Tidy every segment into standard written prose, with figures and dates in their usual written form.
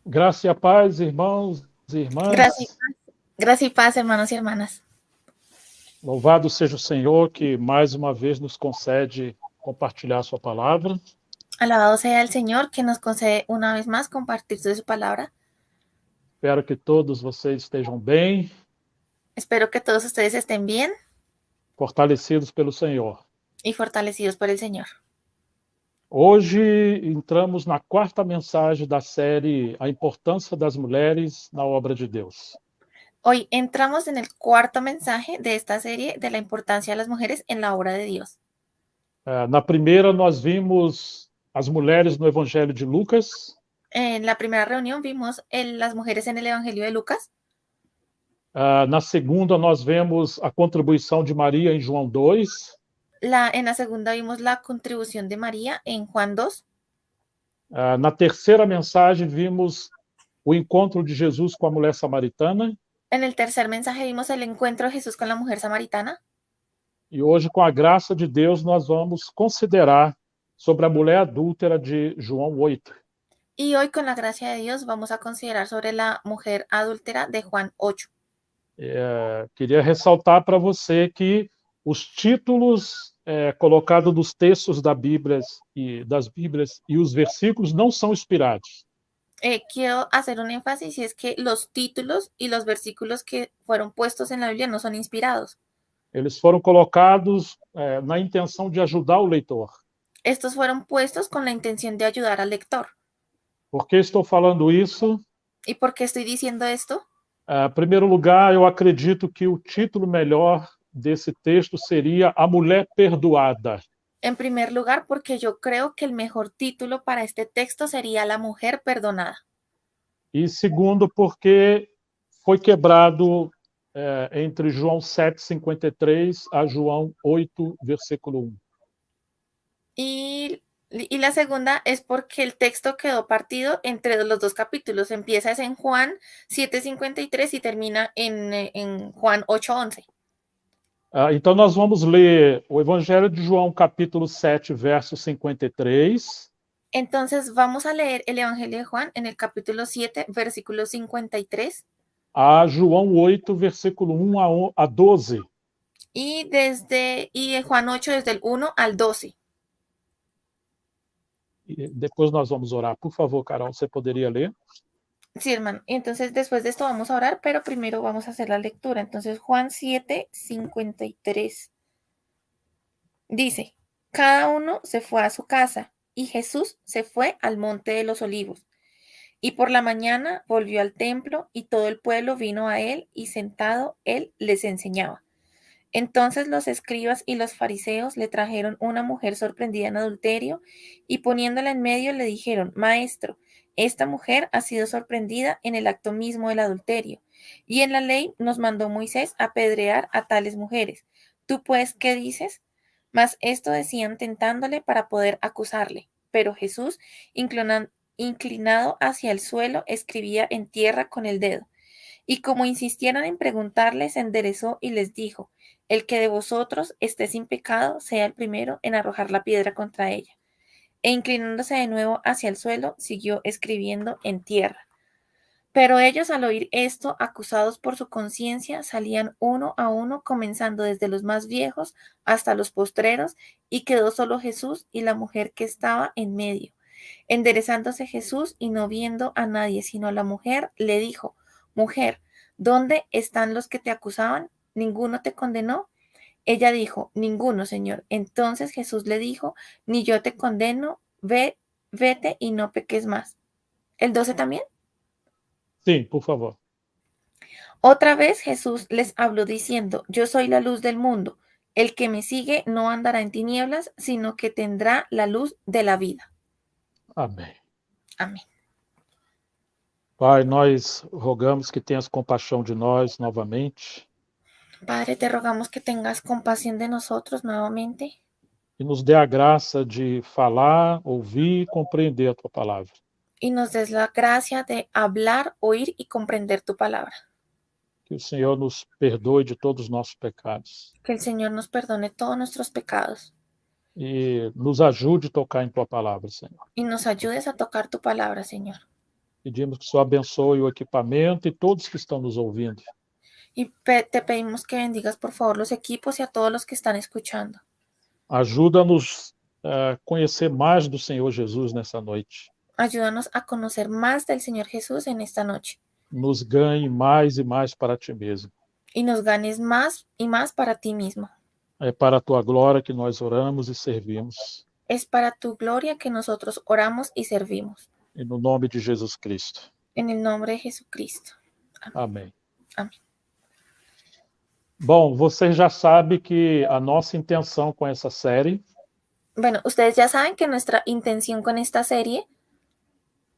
Graça e a paz, irmãos e Gracias, irmãs. gracias y paz, hermanos y hermanas. Louvado seja o Senhor que mais uma vez nos concede compartilhar sua palavra. Alabado sea el Señor que nos concede una vez más compartir de su palabra. Espero que todos vocês estejam bem, Espero que todos ustedes estén bien fortalecidos pelo Senhor. y fortalecidos por el Señor. Hoje entramos na quarta mensagem da série A Importância das Mulheres na Obra de Deus. Hoy entramos en el cuarto mensaje de esta serie de la importancia de las mujeres en la obra de Dios. Na primeira, nós vimos as mulheres no Evangelho de Lucas. En la primera reunión vimos las mujeres en el Evangelio de Lucas. Na segunda, nós vemos a contribuição de Maria em João 2. En la segunda vimos la contribución de María en Juan 2. Na terceira mensagem, vimos o encontro de Jesus com a mulher samaritana. En el tercer mensaje vimos el encuentro de Jesús con la mujer samaritana. E hoje, com a graça de Deus, nós vamos considerar sobre a mulher adúltera de João 8. Y hoy, con la gracia de Dios, vamos a considerar sobre la mujer adúltera de Juan 8. Queria ressaltar para você que os títulos colocados nos textos das Bíblias e os versículos não são inspirados. Quiero hacer un énfasis y es que los títulos y los versículos que fueron puestos en la Biblia no son inspirados. Eles foram colocados na intenção de ajudar o leitor. Estos fueron puestos con la intención de ayudar al lector. Por que estou falando isso? ¿Y por qué estoy diciendo esto? Em primeiro lugar, eu acredito que o título melhor desse texto seria A Mulher Perdoada. En primer lugar, porque yo creo que el mejor título para este texto sería La mujer perdonada. E segundo, porque foi quebrado entre João 7:53 a João 8, versículo 1. Y la segunda es porque el texto quedó partido entre los dos capítulos. Empieza en Juan 7:53 y termina en Juan 8:11. Então, nós vamos ler o Evangelho de João, capítulo 7, verso 53. Entonces vamos a leer el Evangelio de Juan en el capítulo 7, versículo 53. A João 8, versículo 1 a 12. Y de Juan 8 desde el 1 al 12. E depois nós vamos orar. Por favor, Carol, você poderia ler? Sí, hermano. Entonces después de esto vamos a orar, pero primero vamos a hacer la lectura. Entonces Juan 7, 53. Dice, cada uno se fue a su casa y Jesús se fue al monte de los olivos. Y por la mañana volvió al templo y todo el pueblo vino a él y sentado él les enseñaba. Entonces los escribas y los fariseos le trajeron una mujer sorprendida en adulterio y poniéndola en medio le dijeron, Maestro, esta mujer ha sido sorprendida en el acto mismo del adulterio. Y en la ley nos mandó Moisés apedrear a tales mujeres. ¿Tú pues qué dices? Mas esto decían tentándole para poder acusarle. Pero Jesús, inclinado hacia el suelo, escribía en tierra con el dedo. Y como insistieron en preguntarle, se enderezó y les dijo, el que de vosotros esté sin pecado, sea el primero en arrojar la piedra contra ella. E inclinándose de nuevo hacia el suelo, siguió escribiendo en tierra. Pero ellos, al oír esto, acusados por su conciencia, salían uno a uno, comenzando desde los más viejos hasta los postreros, y quedó solo Jesús y la mujer que estaba en medio. Enderezándose Jesús y no viendo a nadie sino a la mujer, le dijo, Mujer, ¿dónde están los que te acusaban? ¿Ninguno te condenó? Ella dijo, Ninguno, Señor. Entonces Jesús le dijo, Ni yo te condeno, vete y no peques más. ¿El 12 también? Sim, por favor. Otra vez Jesús les habló diciendo, Yo soy la luz del mundo. El que me sigue no andará en tinieblas, sino que tendrá la luz de la vida. Amém. Amén. Pai, nós rogamos que tenhas compaixão de nós novamente. Padre, te rogamos que tengas compasión de nosotros nuevamente E nos dê a graça de falar, ouvir e compreender a tua palavra. y nos des la gracia de hablar, oír y comprender tu palabra. Que o Senhor nos perdoe de todos os nossos pecados. Que el Señor nos perdone todos nuestros pecados E nos ajude a tocar em tua palavra, Senhor. y nos ayudes a tocar tu palabra, Señor. Pedimos que o Senhor abençoe o equipamento e todos que estão nos ouvindo. Y te pedimos que bendigas por favor los equipos y a todos los que están escuchando. Ajuda-nos a conhecer mais do Senhor Jesus nessa noite. Ayúdanos a conocer más del Señor Jesús en esta noche. Nos ganhe mais e mais para ti mesmo. Y nos ganes más y más para ti mismo. É para a tua glória que nós oramos e servimos. Es para tu gloria que nosotros oramos y servimos. E no nome de Jesus Cristo. En el nombre de Jesucristo. Amém. Amém. Bom, você já sabe que a nossa intenção com essa série Bueno, ustedes ya saben que nuestra intención con esta serie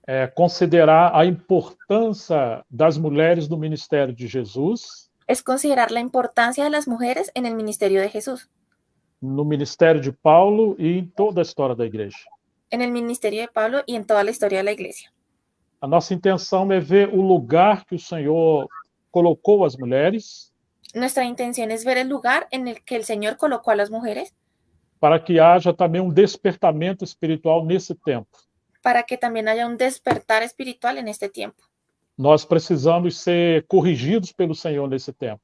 é considerar a importância das mulheres no ministério de Jesus, es considerar la importancia de las mujeres en el ministerio de Jesús, no ministério de Paulo e em toda a história da igreja. en el ministerio de Pablo y en toda la historia de la iglesia. A nossa intenção é ver o lugar que o Senhor colocou as mulheres Nuestra intención es ver el lugar en el que el Señor colocó a las mujeres para que haja também um despertamento espiritual nesse tempo. para que también haya un despertar espiritual en este tiempo. Nós precisamos ser corrigidos pelo Senhor nesse tempo.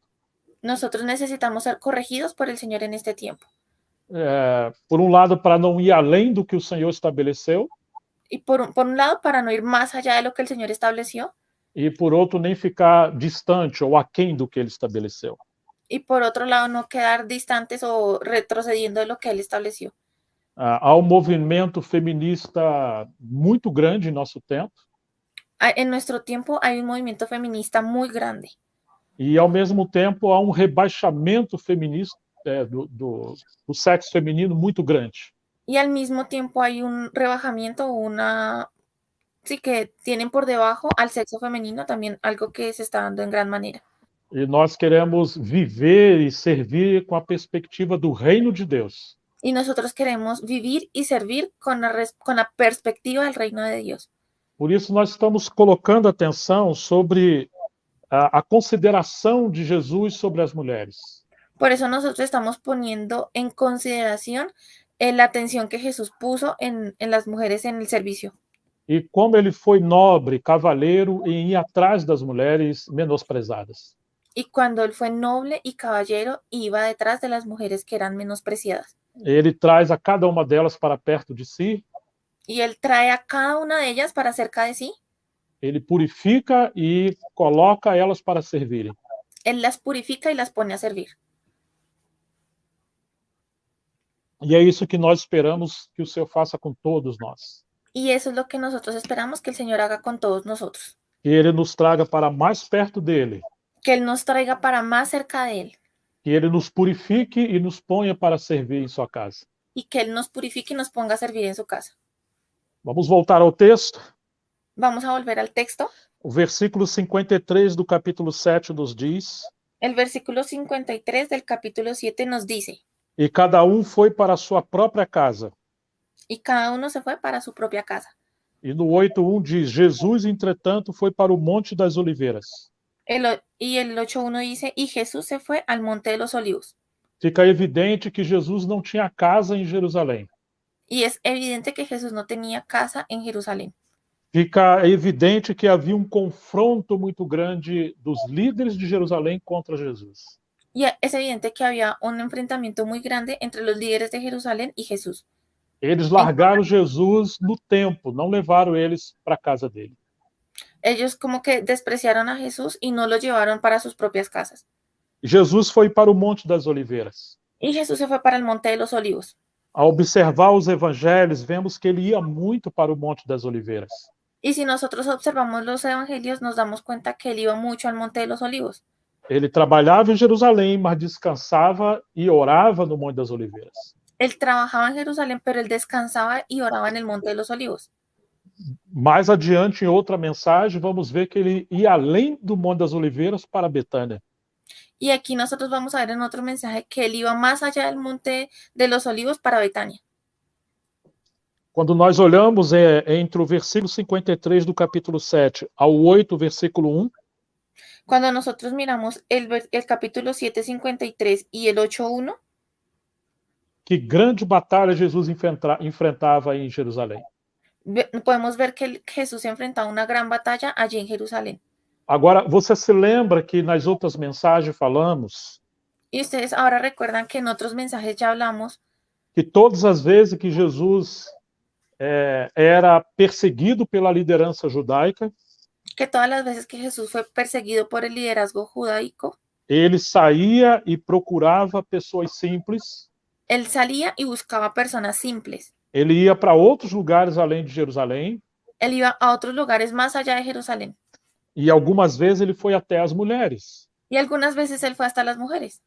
Nosotros necesitamos ser corregidos por el Señor en este tiempo. Por um lado, para não ir além do que o Senhor estabeleceu, Y por un lado, para no ir más allá de lo que el Señor estableció, e por outro, nem ficar distante ou aquém do que ele estabeleceu. y por otro lado, no quedar distantes o retrocediendo de lo que Él estableció. Há um movimento feminista muito grande em nosso tempo, En nuestro tiempo hay un movimiento feminista muy grande e ao mesmo tempo há um rebaixamento feminista do sexo feminino muito grande. y al mismo tiempo hay un rebajamiento, sí, que tienen por debajo al sexo femenino también, algo que se está dando en gran manera. E nós queremos viver e servir com a perspectiva do reino de Deus. Y nosotros queremos vivir y servir con la perspectiva del reino de Dios. Por isso nós estamos colocando atenção sobre a consideração de Jesus sobre as mulheres. Por eso nosotros estamos poniendo en consideración la atención que Jesús puso en las mujeres en el servicio. E como ele foi nobre, cavalheiro em ir atrás das mulheres menosprezadas. Y cuando Él fue noble y caballero, iba detrás de las mujeres que eran menospreciadas. Ele traz a cada uma delas para perto de si. Y Él trae a cada una de ellas para cerca de sí. Ele purifica e coloca elas para servirem. Él las purifica y las pone a servir. E é isso que nós esperamos que o Senhor faça com todos nós. Y eso es lo que nosotros esperamos que el Señor haga con todos nosotros. Que Ele nos traga para mais perto dEle. Que Él nos traiga para más cerca de Él. Que Ele nos purifique e nos ponha para servir em sua casa. Y que Él nos purifique y nos ponga a servir en su casa. Vamos voltar ao texto? Vamos a volver al texto. O versículo 53 do capítulo 7 nos diz: El versículo 53 del capítulo 7 nos dice: E cada foi para a sua própria casa. Y cada uno se fue para su propia casa. E no 8:1 diz: Jesus, entretanto, foi para o Monte das Oliveiras. Y el 8:1 dice: y Jesús se fue al Monte de los Olivos. Fica evidente que Jesus não tinha casa em Jerusalém. Y es evidente que Jesús no tenía casa en Jerusalén. Fica evidente que havia um confronto muito grande dos líderes de Jerusalém contra Jesus. Y es evidente que había un enfrentamiento muy grande entre los líderes de Jerusalén y Jesús. Eles largaram Jesus no templo, não levaram eles para a casa dele. Ellos como que despreciaron a Jesús y no lo llevaron para sus propias casas. Jesus foi para o Monte das Oliveiras. Y Jesús se fue para el Monte de los Olivos. Ao observar os evangelhos, vemos que ele ia muito para o Monte das Oliveiras. Y si nosotros observamos los evangelios, nos damos cuenta que él iba mucho al Monte de los Olivos. Ele trabalhava em Jerusalém, mas descansava e orava no Monte das Oliveiras. Él trabajaba en Jerusalén, pero él descansaba y oraba en el Monte de los Olivos. Mais adiante, em outra mensagem, vamos ver que ele ia além do Monte das Oliveiras para Betânia. Y aquí nosotros vamos a ver en otro mensaje que él iba más allá del Monte de los Olivos para Betania. Quando nós olhamos entre o versículo 53 do capítulo 7 ao 8, versículo 1, Cuando nosotros miramos el capítulo 7, 53 y el 8, 1, que grande batalha Jesus enfrentava em Jerusalém. podemos ver que Jesús se enfrentaba a una gran batalla allí en Jerusalén. Agora, você se lembra que nas outras mensagens falamos Y ustedes ahora recuerdan que en otros mensajes ya hablamos que todas as vezes que Jesus era perseguido pela liderança judaica, que todas las veces que Jesús fue perseguido por el liderazgo judaico, ele saía e procurava pessoas simples, él salía y buscaba personas simples. ele ia para outros lugares além de Jerusalém, Él iba a otros lugares más allá de Jerusalén. e algumas vezes ele foi até as mulheres. Y algunas veces él fue hasta las mujeres.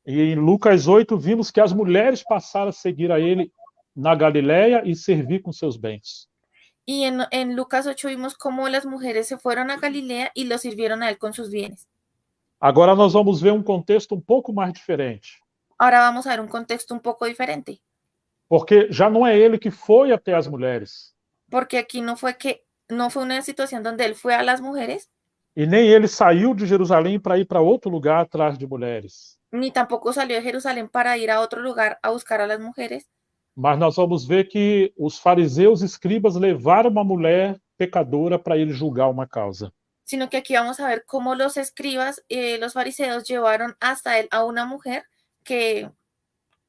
E em Lucas 8 vimos que as mulheres passaram a seguir a ele na Galiléia e servir com seus bens. Y en Lucas 8 vimos cómo las mujeres se fueron a Galilea y lo sirvieron a él con sus bienes. Agora nós vamos ver um contexto um pouco mais diferente. Ahora vamos a ver un contexto un poco diferente. Porque já não é ele que foi até as mulheres. Porque aquí no fue una situación donde él fue a las mujeres, E nem ele saiu de Jerusalém para ir para outro lugar atrás de mulheres. ni tampoco salió de Jerusalén para ir a otro lugar a buscar a las mujeres, Mas nós vamos ver que os fariseus e escribas levaram uma mulher pecadora para ele julgar uma causa. sino que aquí vamos a ver cómo los escribas, los fariseos llevaron hasta él a una mujer que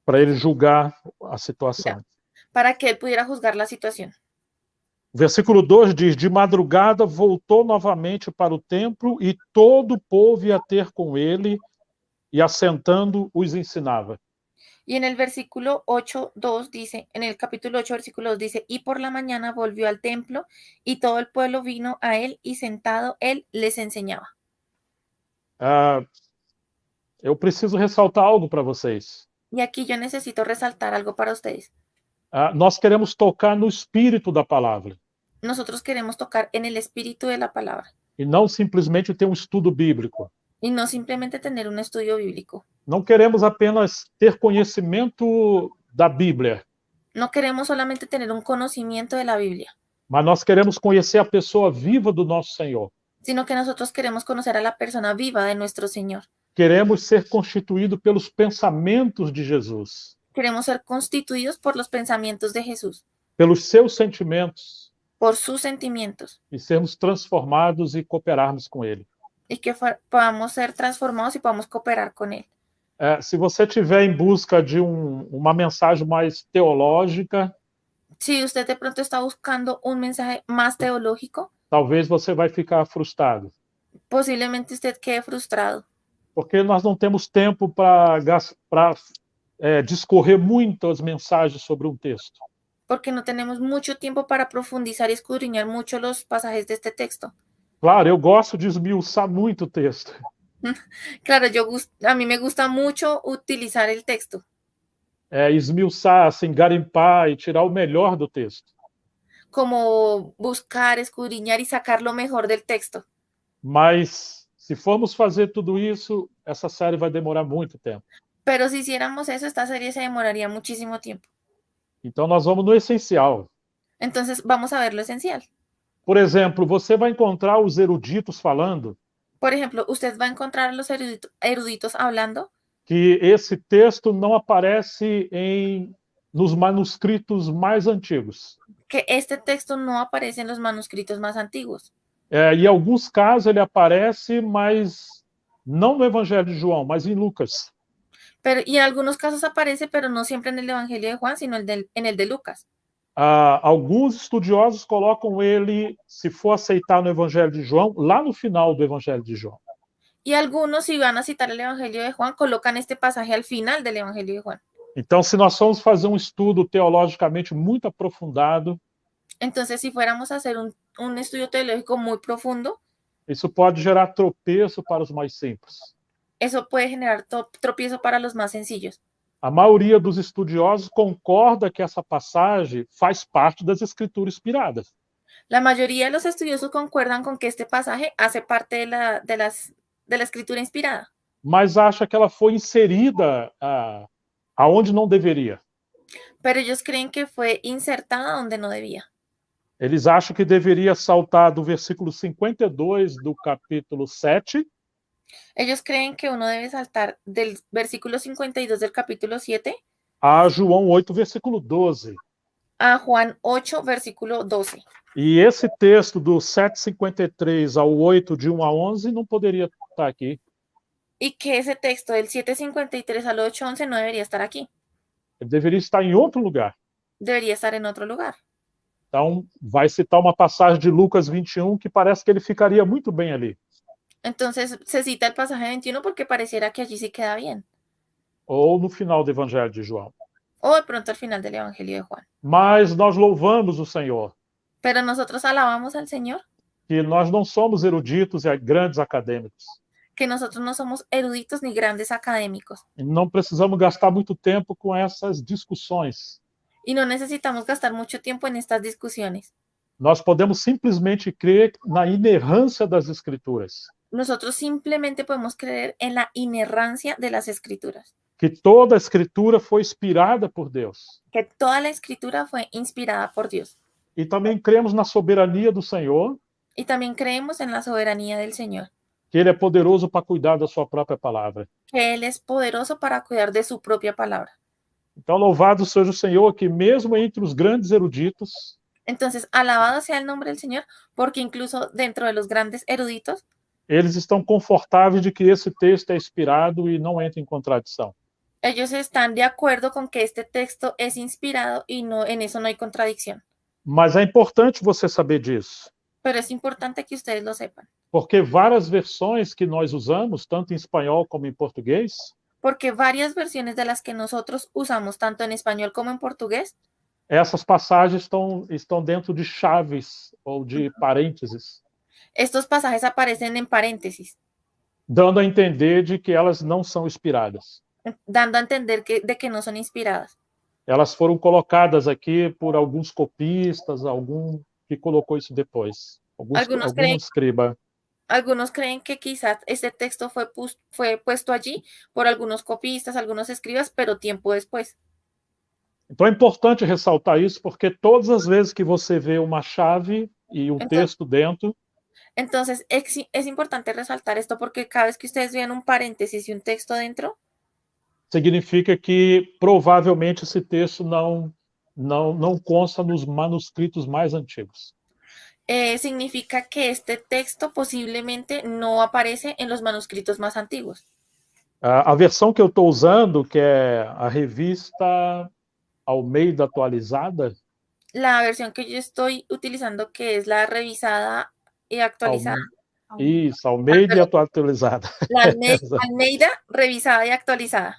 Para ele julgar a situação. para que él pudiera juzgar la situación. Versículo 2 diz: de madrugada voltou novamente para o templo e todo o povo ia ter com ele e assentando os ensinava. Y en el versículo 8:2 dice, en el capítulo 8, versículo 2 dice, y por la mañana volvió al templo y todo el pueblo vino a él y sentado él les enseñaba. Eu preciso ressaltar algo para vocês. Y aquí yo necesito resaltar algo para ustedes. Nós queremos tocar no espírito da palavra. Nosotros queremos tocar en el espíritu de la palabra. E não simplesmente ter um estudo bíblico. Y no simplemente tener un estudio bíblico. Não queremos apenas ter conhecimento da Bíblia. No queremos solamente tener un conocimiento de la Biblia, Mas nós queremos conhecer a pessoa viva do nosso Senhor. sino que nosotros queremos conocer a la persona viva de nuestro Señor. Queremos ser constituídos pelos pensamentos de Jesus. Queremos ser constituidos por los pensamientos de Jesús, Pelos seus sentimentos. por sus sentimientos, E sermos transformados e cooperarmos com Ele. y que podamos ser transformados y podamos cooperar con Él. Se você estiver em busca de uma mensagem mais teológica, Si usted de pronto está buscando un mensaje más teológico, talvez você vai ficar frustrado. posiblemente usted quede frustrado, Porque nós não temos tempo para discorrer muitas mensagens sobre um texto. porque no tenemos mucho tiempo para profundizar y escudriñar mucho los pasajes de este texto. Claro, eu gosto de esmiuçar muito o texto. Claro, a mí me gusta mucho utilizar el texto, Esmiuçar, assim, garimpar e tirar o melhor do texto. como buscar, escudriñar y sacar lo mejor del texto. Mas, se formos fazer tudo isso, essa série vai demorar muito tempo. Pero si hiciéramos eso, esta serie se demoraría muchísimo tiempo. Então, nós vamos no essencial. Entonces, vamos a ver lo esencial. Por exemplo, você vai encontrar os eruditos falando Por ejemplo, usted va a encontrar a los eruditos hablando que esse texto não aparece nos manuscritos mais antigos. que este texto no aparece en los manuscritos más antiguos. Em alguns casos ele aparece, mas não no Evangelho de João, mas em Lucas. Y en algunos casos aparece, pero no siempre en el Evangelio de Juan, sino en el de Lucas. Alguns estudiosos colocam ele, se for aceitar no Evangelho de João, lá no final do Evangelho de João. Y algunos, si van a citar el Evangelio de Juan, colocan este pasaje al final del Evangelio de Juan. Então, se nós formos fazer um estudo teologicamente muito aprofundado, Entonces, si fuéramos a hacer un estudio teológico muy profundo, isso pode gerar tropeço para os mais simples. eso puede generar tropiezo para los más sencillos. A maioria dos estudiosos concorda que essa passagem faz parte das escrituras inspiradas. La mayoría de los estudiosos concuerdan con que este pasaje hace parte de la escritura inspirada, Mas acha que ela foi inserida aonde não deveria. pero ellos creen que fue insertada donde no debía. Eles acham que deveria saltar do versículo 52 do capítulo 7 Ellos creen que uno debe saltar del versículo 52 del capítulo 7 a João 8, versículo 12. a Juan 8, versículo 12. E esse texto do 7:53 ao 8, de 1 a 11, não poderia estar aqui. Y que ese texto del 7:53 al 8:11 no debería estar aquí. Ele deveria estar em outro lugar. Debería estar en otro lugar. Então, vai citar uma passagem de Lucas 21 que parece que ele ficaria muito bem ali. Entonces se cita el pasaje 21 porque pareciera que allí sí queda bien. Ou no final do Evangelho de João. O de pronto al final del Evangelio de Juan. Mas nós louvamos o Senhor, Pero nosotros alabamos al Señor, que nós não somos eruditos e grandes acadêmicos. que nosotros no somos eruditos ni grandes académicos. E não precisamos gastar muito tempo com essas discussões. Y no necesitamos gastar mucho tiempo en estas discusiones. Nós podemos simplesmente crer na inerrância das Escrituras. Nosotros simplemente podemos creer en la inerrancia de las Escrituras. Que toda a Escritura foi inspirada por Deus. Que toda la Escritura fue inspirada por Dios. E também cremos na soberania do Senhor. Y también creemos en la soberanía del Señor. Que Ele é poderoso para cuidar da sua própria palavra. Que Él es poderoso para cuidar de su propia palabra. Então, louvado seja o Senhor, que mesmo entre os grandes eruditos, entonces, alabado sea el nombre del Señor, porque incluso dentro de los grandes eruditos, eles estão confortáveis de que esse texto é inspirado e não entra em contradição. ellos están de acuerdo con que este texto es inspirado y no, en eso no hay contradicción. Mas é importante você saber disso. Pero es importante que ustedes lo sepan. Porque várias versões que nós usamos, tanto em espanhol como em português, porque varias versiones de las que nosotros usamos, tanto en español como en portugués, essas passagens estão dentro de chaves ou de parênteses, estos pasajes aparecen en paréntesis, dando a entender de que elas não são inspiradas. dando a entender de que no son inspiradas. Elas foram colocadas aqui por alguns copistas, algum que colocou isso depois, algum escriba. Algunos creen que quizás este texto fue puesto allí por algunos copistas, algunos escribas, pero tiempo después. Então é importante ressaltar isso, porque todas as vezes que você vê uma chave e um texto dentro, entonces es importante resaltar esto porque cada vez que ustedes vean un paréntesis y un texto dentro, significa que provavelmente esse texto não consta nos manuscritos mais antigos. Significa que este texto posiblemente no aparece en los manuscritos más antiguos. A versão que eu estou usando, que é a revista Almeida atualizada. La versión que yo estoy utilizando, que es la revisada y actualizada. Isso, Almeida atualizada. La Almeida revisada y actualizada.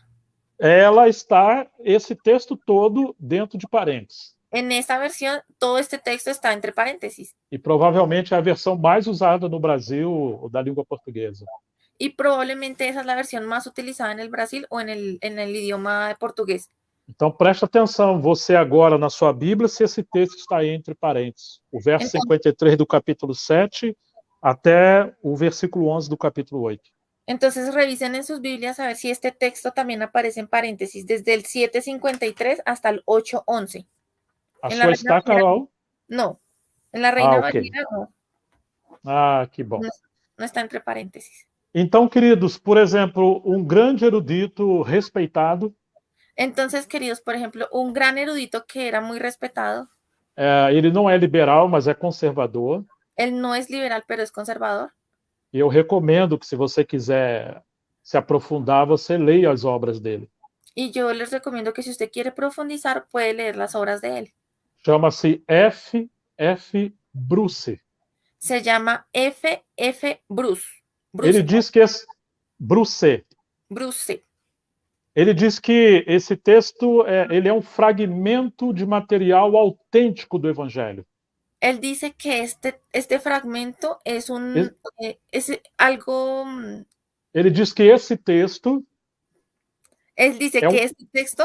Ela está, esse texto todo, dentro de parênteses. En esta versión, todo este texto está entre paréntesis. E provavelmente é a versão mais usada no Brasil da língua portuguesa. Y probablemente esa es la versión más utilizada en el Brasil o en el idioma portugués. Então preste atenção, você agora na sua Bíblia, se esse texto está entre parênteses. O verso 53 do capítulo 7 até o versículo 11 do capítulo 8. Entonces revisen en sus Biblias a ver si este texto también aparece en paréntesis, desde el 7:53 hasta el 8:11. A sua está, Carol? No, en la Reina Valera no. Ah, que bom. No está entre parênteses. Então, queridos, por exemplo, um grande erudito respeitado. Entonces, queridos, por ejemplo, un gran erudito que era muy respetado. Ele não é liberal, mas é conservador. Él no es liberal, pero es conservador. E eu recomendo que, se você quiser se aprofundar, você leia as obras dele. Y yo les recomiendo que si usted quiere profundizar, puede leer las obras de él. Chama-se F. Bruce. Se llama F. Bruce. Ele diz que Bruce. Ele diz que esse texto ele é um fragmento de material autêntico do Evangelho. Él dice que este fragmento es algo. Ele diz que esse texto. Él dice que este texto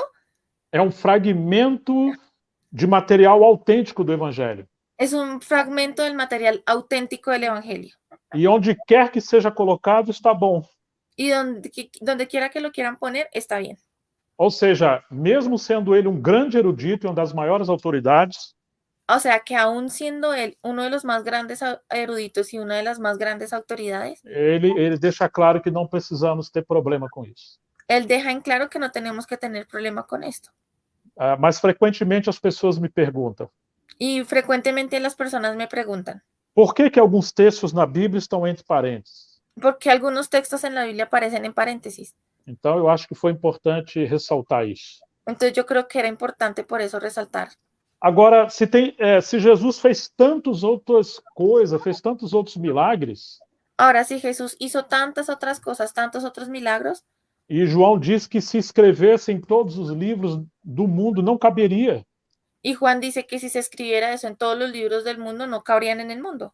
é um fragmento de material autêntico do Evangelho. Es un fragmento del material auténtico del Evangelio. E onde quer que seja colocado, está bom. Y donde quiera que lo quieran poner, está bien. Ou seja, mesmo sendo ele um grande erudito e uma das maiores autoridades, o sea, que aún siendo él uno de los más grandes eruditos y una de las más grandes autoridades, ele deixa claro que não precisamos ter problema com isso. Él deja en claro que no tenemos que tener problema con esto. Mas frequentemente as pessoas me perguntam: Y frecuentemente las personas me preguntan, por que que alguns textos na Bíblia estão entre parênteses? ¿por qué algunos textos en la Biblia aparecen en paréntesis? Então eu acho que foi importante ressaltar isso. Entonces yo creo que era importante por eso resaltar. Agora, se Jesus fez tantas outras coisas, fez tantos outros milagres, Ahora, si Jesús hizo tantas otras cosas, tantos otros milagros, e João diz que se escrevessem todos os livros do mundo, não caberia. y Juan dice que si se escribiera eso en todos los libros del mundo, no cabrían en el mundo.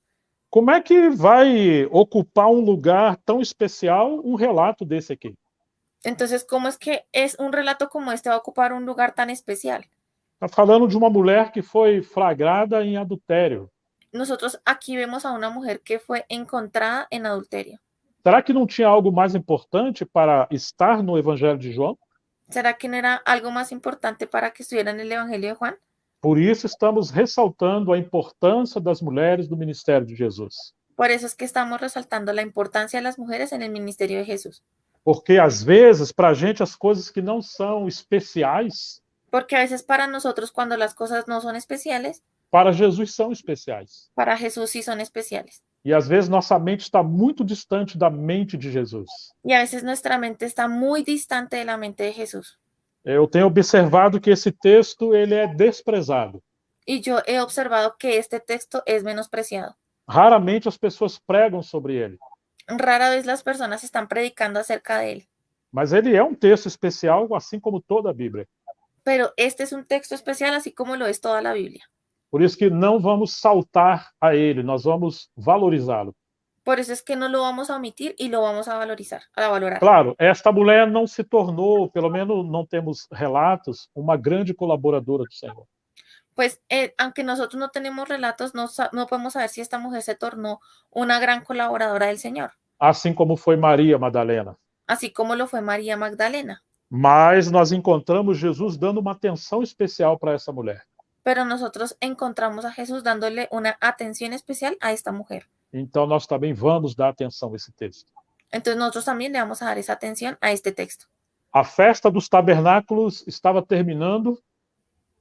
Como é que vai ocupar um lugar tão especial um relato desse aqui? Entonces, ¿cómo es que es un relato como este va a ocupar un lugar tan especial? Está falando de uma mulher que foi flagrada em adultério. Nosotros aquí vemos a una mujer que fue encontrada en adulterio. Será que não tinha algo mais importante para estar no Evangelho de João? ¿Será que no era algo más importante para que estuviera en el Evangelio de Juan? Por isso estamos ressaltando a importância das mulheres no ministério de Jesus. Por eso es que estamos resaltando la importancia de las mujeres en el ministerio de Jesús. Porque às vezes, para a gente, as coisas que não são especiais, Porque a veces para nosotros, cuando las cosas no son especiales, para Jesus são especiais. para Jesús sí son especiales. E às vezes nossa mente está muito distante da mente de Jesus. Y a veces nuestra mente está muy distante de la mente de Jesús. Eu tenho observado que esse texto ele é desprezado. Y yo he observado que este texto es menospreciado. Raramente as pessoas pregam sobre ele. Rara vez las personas están predicando acerca de él. Mas ele é um texto especial, assim como toda a Bíblia. Pero este es un texto especial, así como lo es toda la Biblia. Por isso que não vamos saltar a ele, nós vamos valorizá-lo. Por eso es que no lo vamos a omitir y lo vamos a valorar. Claro, esta mulher não se tornou, pelo menos não temos relatos, uma grande colaboradora do Senhor. Pues aunque nosotros no tenemos relatos, no podemos saber si esta mujer se tornó una gran colaboradora del Señor, Assim como foi Maria Madalena. así como lo fue María Magdalena. Mas nós encontramos Jesus dando uma atenção especial para essa mulher. Pero nosotros encontramos a Jesús dándole una atención especial a esta mujer. Então nós também vamos dar atenção a esse texto. Entonces nosotros también le vamos a dar esa atención a este texto. A festa dos tabernáculos estava terminando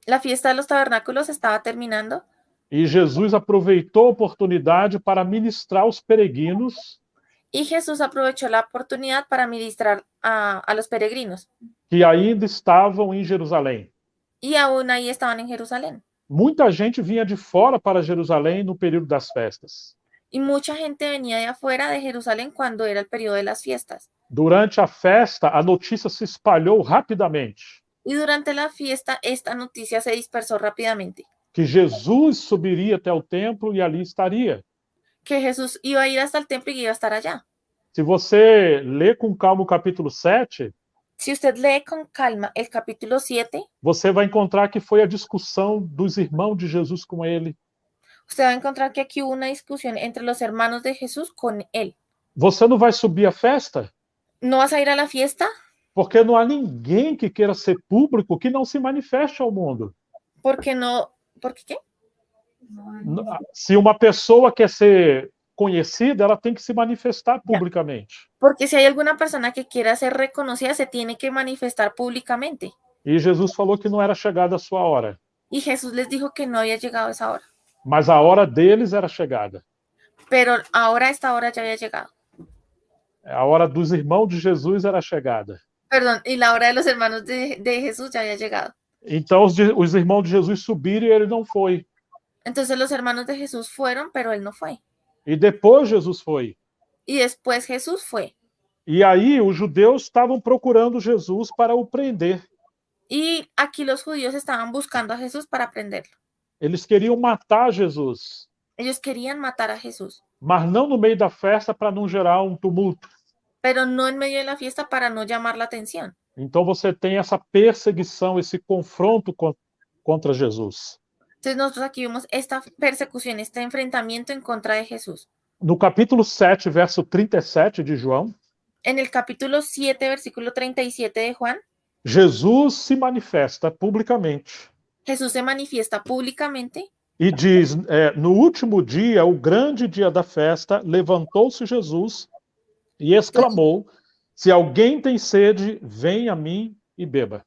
La fiesta de los tabernáculos estaba terminando e Jesus aproveitou a oportunidade para ministrar aos peregrinos y Jesús aprovechó la oportunidad para ministrar a los peregrinos que ainda estavam em Jerusalém. y aún ahí estaban en Jerusalén. Muita gente vinha de fora para Jerusalém no período das festas. Y mucha gente venía de afuera de Jerusalén cuando era el periodo de las fiestas. Durante a festa, a notícia se espalhou rapidamente Y durante la fiesta esta noticia se dispersó rápidamente, que Jesus subiria até o templo e ali estaria. que Jesús iba a ir hasta el templo y iba a estar allá. Se você ler com calma o capítulo 7, Si usted lee con calma el capítulo 7, você vai encontrar que foi a discussão dos irmãos de Jesus com ele. usted va a encontrar que aquí hubo una discusión entre los hermanos de Jesús con él. Você não vai subir à festa? ¿No vas a ir a la fiesta? Porque não há ninguém que queira ser público que não se manifeste ao mundo. Porque no, ¿por qué? Se uma pessoa quer ser conhecida, ela tem que se manifestar publicamente. Porque si hay alguna persona que quiera ser reconocida, se tiene que manifestar públicamente. E Jesus falou que não era chegada a sua hora. Y Jesús les dijo que no había llegado esa hora. Mas a hora deles era chegada. Pero ahora esta hora ya había llegado. A hora dos irmãos de Jesus era chegada. Perdón, y la hora de los hermanos de Jesús ya había llegado. Então os irmãos de Jesus subiram e ele não foi. Entonces los hermanos de Jesús fueron, pero él no fue. E depois Jesus foi. Y después Jesús fue. E aí os judeus estavam procurando Jesus para o prender. Y aquí los judíos estaban buscando a Jesús para prenderlo. Eles queriam matar Jesus, Ellos querían matar a Jesús, mas não no meio da festa para não gerar um tumulto. pero no en medio de la fiesta para no llamar la atención. Então você tem essa perseguição, esse confronto contra Jesus. Entonces nosotros aquí vemos esta persecución, este enfrentamiento en contra de Jesús. No capítulo 7, verso 37 de João, En el capítulo 7, versículo 37 de Juan, Jesus se manifesta publicamente Jesús se manifiesta públicamente e diz, no último dia, o grande dia da festa, levantou-se Jesus e exclamou: se alguém tem sede, venha a mim e beba.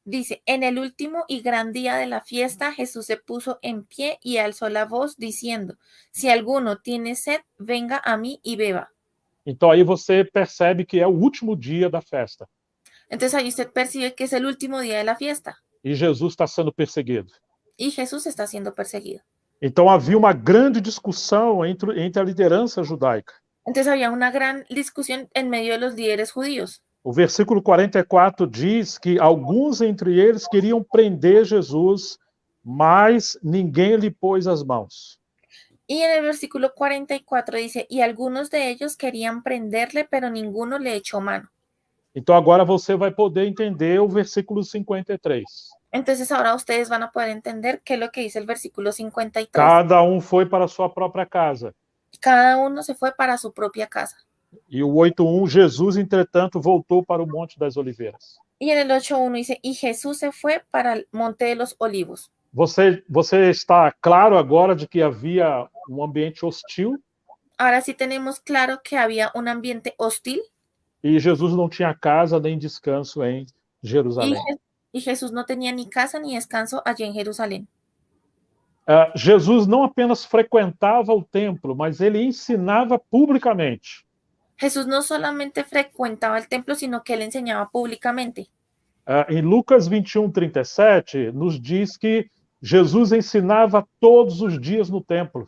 Dice, en el último y gran día de la fiesta, Jesús se puso en pie y alzó la voz diciendo, si alguno tiene sed, venga a mí y beba. Então aí você percebe que é o último dia da festa. Entonces ahí usted percibe que es el último día de la fiesta E Jesus está sendo perseguido. y Jesús está siendo perseguido. Então havia uma grande discussão entre a liderança judaica. Entonces había una gran discusión en medio de los líderes judíos. O versículo 44 diz que alguns entre eles queriam prender Jesus, mas ninguém lhe pôs as mãos. Y en el versículo 44 dice, y algunos de ellos querían prenderle, pero ninguno le echó mano. Então agora você vai poder entender o versículo 53. Entonces ahora ustedes van a poder entender qué es lo que dice el versículo 53. Cada um foi para a sua própria casa. Cada uno se fue para su propia casa. E o 8:1, Jesus, entretanto, voltou para o Monte das Oliveiras. Y en el 8.1 dice, y Jesús se fue para el Monte de los Olivos. Você está claro agora de que havia um ambiente hostil? Ahora sí tenemos claro que había un ambiente hostil. E Jesus não tinha casa nem descanso em Jerusalém. Y Jesús no tenía ni casa ni descanso allí en Jerusalén. Jesus não apenas frequentava o templo, mas ele ensinava publicamente. Jesús no solamente frecuentaba el templo, sino que él enseñaba públicamente. Em Lucas 21:37, nos diz que Jesus ensinava todos os dias no templo.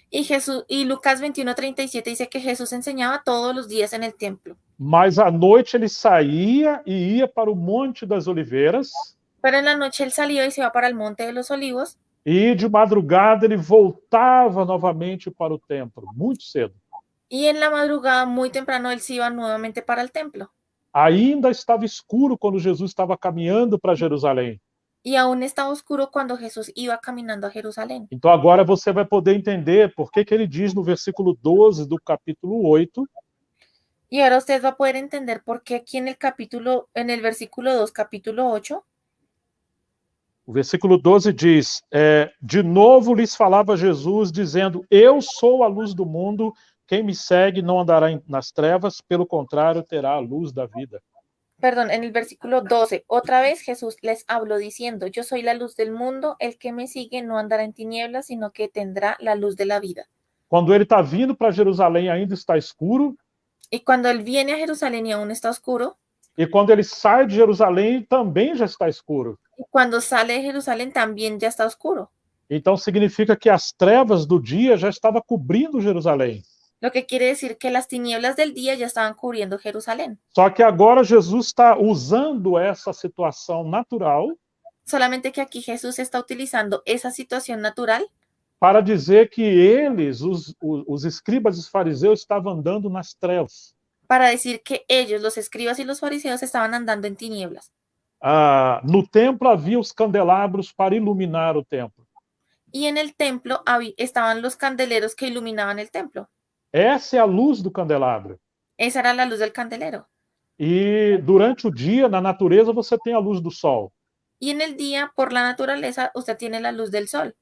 Y Lucas 21:37 dice que Jesús enseñaba todos los días en el templo. Mas à noite ele saía e ia para o Monte das Oliveiras. Pero en la noche él salió y se iba para el Monte de los Olivos. E de madrugada ele voltava novamente para o templo, muito cedo. Y en la madrugada, muy temprano, él se iba nuevamente para el templo. Ainda estava escuro quando Jesus estava caminhando para Jerusalém. Y aún estaba oscuro cuando Jesús iba caminando a Jerusalén. Então agora você vai poder entender por que ele diz no versículo 12 do capítulo 8. Y ahora usted va a poder entender por qué aquí en el versículo 2, capítulo 8. O versículo 12 diz, de novo lhes falava Jesus, dizendo, eu sou a luz do mundo, quem me segue não andará nas trevas, pelo contrário, terá a luz da vida. Perdón, en el versículo 12, otra vez Jesús les habló diciendo, yo soy la luz del mundo, el que me sigue no andará en tinieblas, sino que tendrá la luz de la vida. Quando ele está vindo para Jerusalém, ainda está escuro. Y cuando él viene a Jerusalén y aún está oscuro. E quando ele sai de Jerusalém, também já está escuro. Y cuando sale de Jerusalén, también ya está oscuro. Então significa que as trevas do dia já estavam cobrindo Jerusalém. Lo que quiere decir que las tinieblas del día ya estaban cubriendo Jerusalén. Só que agora Jesus está usando essa situação natural. Solamente que aquí Jesús está utilizando esa situación natural para dizer que eles, os escribas e os fariseus, estavam andando nas trevas. Para decir que ellos, los escribas y los fariseos, estaban andando en tinieblas. No templo havia os candelabros para iluminar o templo. Y en el templo estaban los candeleros que iluminaban el templo. Essa é a luz do candelabro. Esa era la luz del candelero. E durante o dia, na natureza, você tem a luz do sol. Y en el día, por la naturaleza, usted tiene la luz del sol.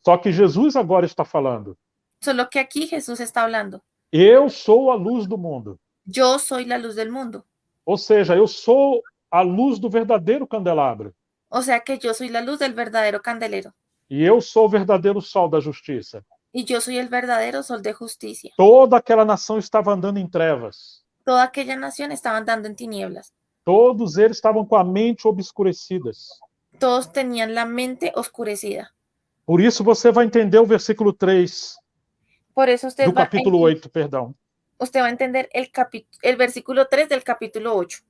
Só que Jesus agora está falando. Solo que aquí Jesús está hablando. Eu sou a luz do mundo. Yo soy la luz del mundo. Ou seja, eu sou a luz do verdadeiro candelabro. O sea que yo soy la luz del verdadero candelero. E eu sou o verdadeiro sol da justiça. Y yo soy el verdadero sol de justicia. Toda aquela nação estava andando em trevas. Toda aquella nación estaba andando en tinieblas. Todos eles estavam com a mente obscurecidas. Todos tenían la mente oscurecida. Por isso você vai entender o versículo 3 Por eso usted do capítulo 8, perdão. Usted va a entender el versículo 3 del capítulo 8.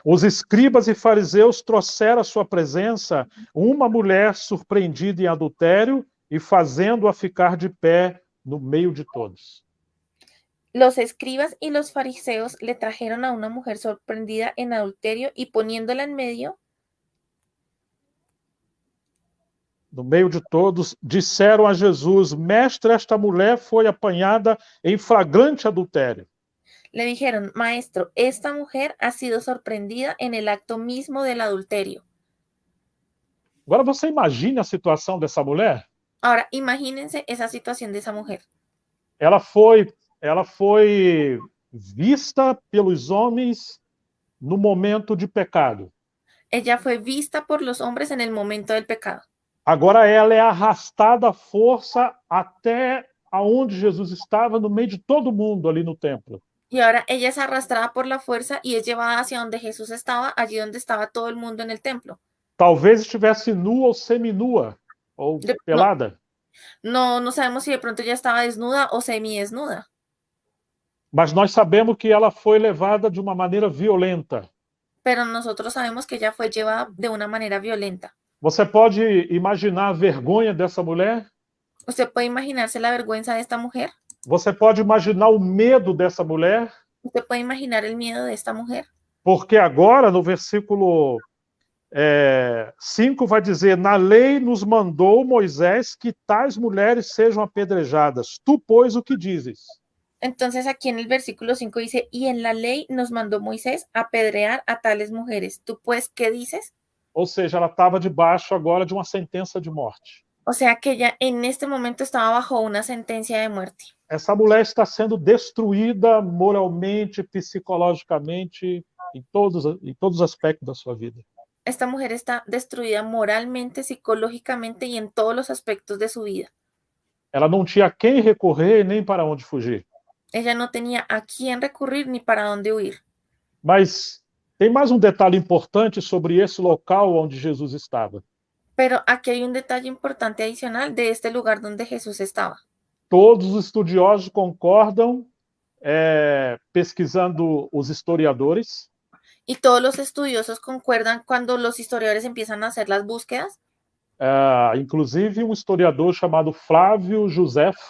Os escribas e fariseus trouxeram à sua presença uma mulher surpreendida em adultério e fazendo-a ficar de pé no meio de todos. Los escribas y los fariseos le trajeron a una mujer sorprendida en adulterio y poniéndola en medio. No meio de todos, disseram a Jesus, mestre, esta mulher foi apanhada em flagrante adultério. Le dijeron, maestro, esta mujer ha sido sorprendida en el acto mismo del adulterio. Agora você imagina a situação dessa mulher? Ahora, imagínense esa situación de esa mujer. Ela foi vista pelos homens no momento de pecado. Ella fue vista por los hombres en el momento del pecado. Agora ela é arrastada à força até aonde Jesus estava, no meio de todo mundo ali no templo. Y ahora ella es arrastrada por la fuerza y es llevada hacia donde Jesús estaba, allí donde estaba todo el mundo en el templo. Talvez estivesse nua ou seminua, ou No, pelada. no sabemos si de pronto ella estaba desnuda o semidesnuda, Mas nós sabemos que ela foi levada de uma maneira violenta. pero nosotros sabemos que ella fue llevada de una manera violenta. Você pode imaginar a vergonha dessa mulher? ¿Usted puede imaginarse la vergüenza de esta mujer? Você pode imaginar o medo dessa mulher? ¿Usted puede imaginar el miedo de esta mujer? Porque agora, no versículo 5, vai dizer: na lei nos mandou Moisés que tais mulheres sejam apedrejadas. Tu, pois, o que dizes? Entonces aquí en el versículo 5 dice, y en la ley nos mandó Moisés apedrear a tales mujeres. ¿Tú pues qué dices? Ou seja, ela estava debaixo agora de uma sentença de morte. O sea que ella en este momento estaba bajo una sentencia de muerte. Essa mulher está sendo destruída moralmente, psicologicamente, em todos os aspectos da sua vida. Esta mujer está destruida moralmente, psicológicamente y en todos los aspectos de su vida. Ela não tinha a quem recorrer nem para onde fugir. Ella no tenía a quién recurrir ni para dónde huir. Mas tem mais um detalhe importante sobre esse local onde Jesus estava. Pero aquí hay un detalle importante adicional de este lugar donde Jesús estaba. Todos os estudiosos concordam, pesquisando os historiadores, Y todos los estudiosos concuerdan cuando los historiadores empiezan a hacer las búsquedas. inclusive um historiador chamado Flávio Josefo,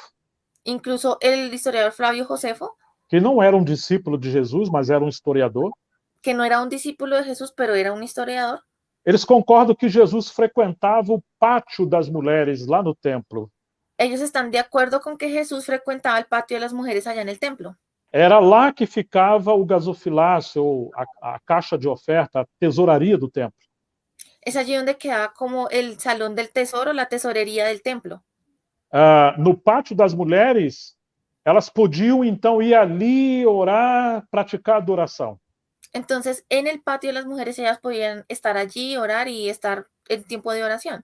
Incluso el historiador Flavio Josefo, que não era um discípulo de Jesus, mas era um historiador. que no era un discípulo de Jesús, pero era un historiador. Eles concordam que Jesus frequentava o pátio das mulheres lá no templo. Ellos están de acuerdo con que Jesús frecuentaba el patio de las mujeres allá en el templo. Era lá que ficava o gasofilácio, ou a caixa de oferta, a tesouraria do templo. Es allí donde quedaba como el salón del tesoro, la tesorería del templo. No pátio das mulheres, elas podiam então ir ali, orar, praticar adoração. Entonces, en el patio de las mujeres, ellas podían estar allí, orar y estar en tiempo de oración.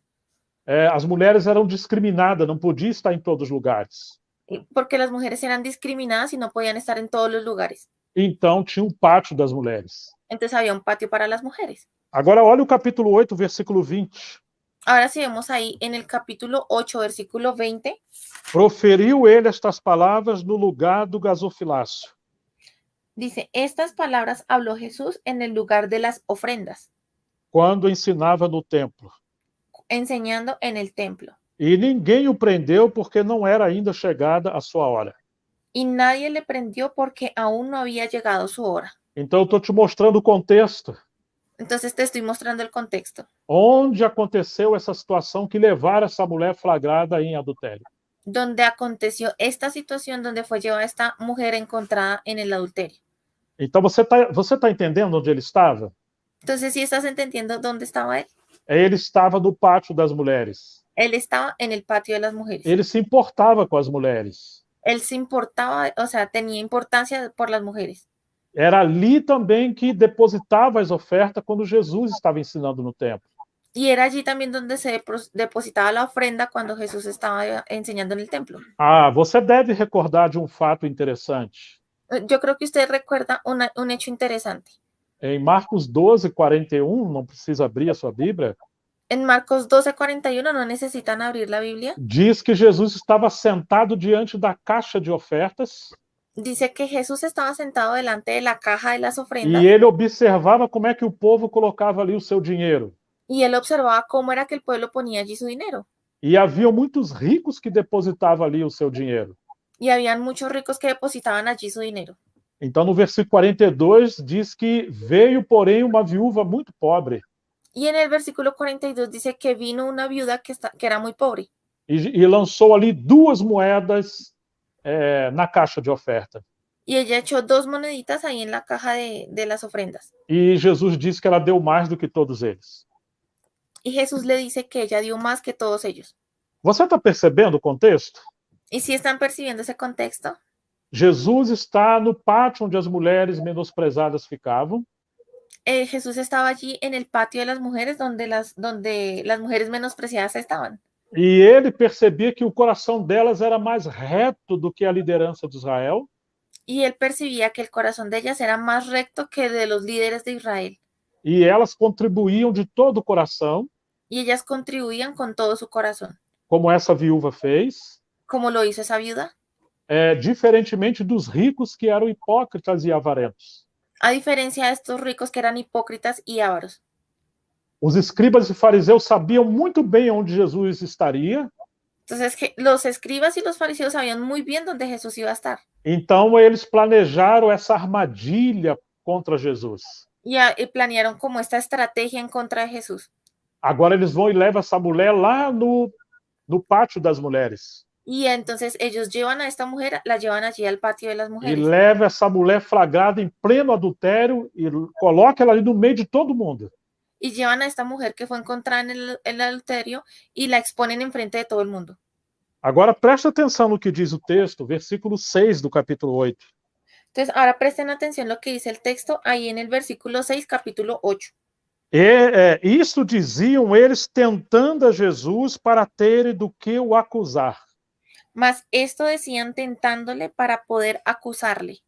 As mulheres eram discriminadas, não podiam estar em todos os lugares. Porque las mujeres eran discriminadas y no podían estar en todos los lugares. Então, tinha um pátio das mulheres. Entonces, había un patio para las mujeres. Agora, olha o capítulo 8, versículo 20. Ahora, si vemos ahí en el capítulo 8, versículo 20, Proferiu ele estas palavras no lugar do gasofilácio. dice, estas palabras habló Jesús en el lugar de las ofrendas, Quando ensinava no templo. enseñando en el templo. E ninguém o prendeu porque não era ainda chegada a sua hora. Y nadie le prendió porque aún no había llegado su hora. Então, eu estou te mostrando o contexto. Entonces te estoy mostrando el contexto. Onde aconteceu essa situação que levaram essa mulher flagrada em adultério. Donde aconteció esta situación donde fue llevada esta mujer encontrada en el adulterio. Então, você tá entendendo onde ele estava? Entonces, ¿sí estás entendiendo dónde estaba él? Ele estava no pátio das mulheres. Él estaba en el patio de las mujeres. Ele se importava com as mulheres. Él se importaba, o sea, tenía importancia por las mujeres. Era ali também que depositava as ofertas quando Jesus estava ensinando no templo. Y era allí también donde se depositaba la ofrenda cuando Jesús estaba enseñando en el templo. Você deve recordar de um fato interessante. Yo creo que usted recuerda un hecho interesante. Em Marcos 12, 41, não precisa abrir a sua Bíblia, En Marcos 12:41, no necesitan abrir la Biblia. diz que Jesus estava sentado diante da caixa de ofertas Dice que Jesús estaba sentado delante de la caja de las ofrendas e ele observava como é que o povo colocava ali o seu dinheiro. y él observaba cómo era que el pueblo ponía allí su dinero. E havia muitos ricos que depositavam ali o seu dinheiro. Y habían muchos ricos que depositaban allí su dinero. Então, no versículo 42, diz que veio, porém, uma viúva muito pobre. Y en el versículo 42 dice que vino una viuda que era muy pobre E lançou ali 2 moedas na caixa de oferta. y ella echó 2 moneditas ahí en la caja de las ofrendas. E Jesus disse que ela deu mais do que todos eles. Y Jesús le dice que ella dio más que todos ellos. Você está percebendo o contexto? ¿Y si están percibiendo ese contexto? Jesus está no pátio onde as mulheres menosprezadas ficavam. Jesús estaba allí en el patio de las mujeres donde las mujeres menospreciadas estaban. E ele percebia que o coração delas era mais reto do que a liderança de Israel. Y él percibía que el corazón de ellas era más recto que de los líderes de Israel. E elas contribuíam de todo o coração, Y ellas contribuían con todo su corazón, como essa viúva fez, como lo hizo esa viuda, diferentemente dos ricos que eram hipócritas e avarentos. a diferencia de estos ricos que eran hipócritas y ávaros. Os escribas e fariseus sabiam muito bem onde Jesus estaria, Entonces, los escribas y los fariseos sabían muy bien dónde Jesús iba a estar. então eles planejaram essa armadilha contra Jesus. Y planearon como esta estrategia en contra de Jesús. Agora eles vão e levam essa mulher lá no pátio das mulheres. Y entonces ellos llevan a esta mujer, la llevan allí al patio de las E mujeres. leva essa mulher flagrada em pleno adultério e coloca ela ali no meio de todo mundo. Y llevan a esta mujer que fue encontrada en el adulterio y la exponen enfrente de todo el mundo. Agora presta atenção no que diz o texto, versículo 6 do capítulo 8. Entonces, ahora presten atención lo que dice el texto ahí en el versículo 6, capítulo 8. Isso diziam eles tentando a Jesus para terem do que o acusar. Mas esto decían tentándole para poder acusarle.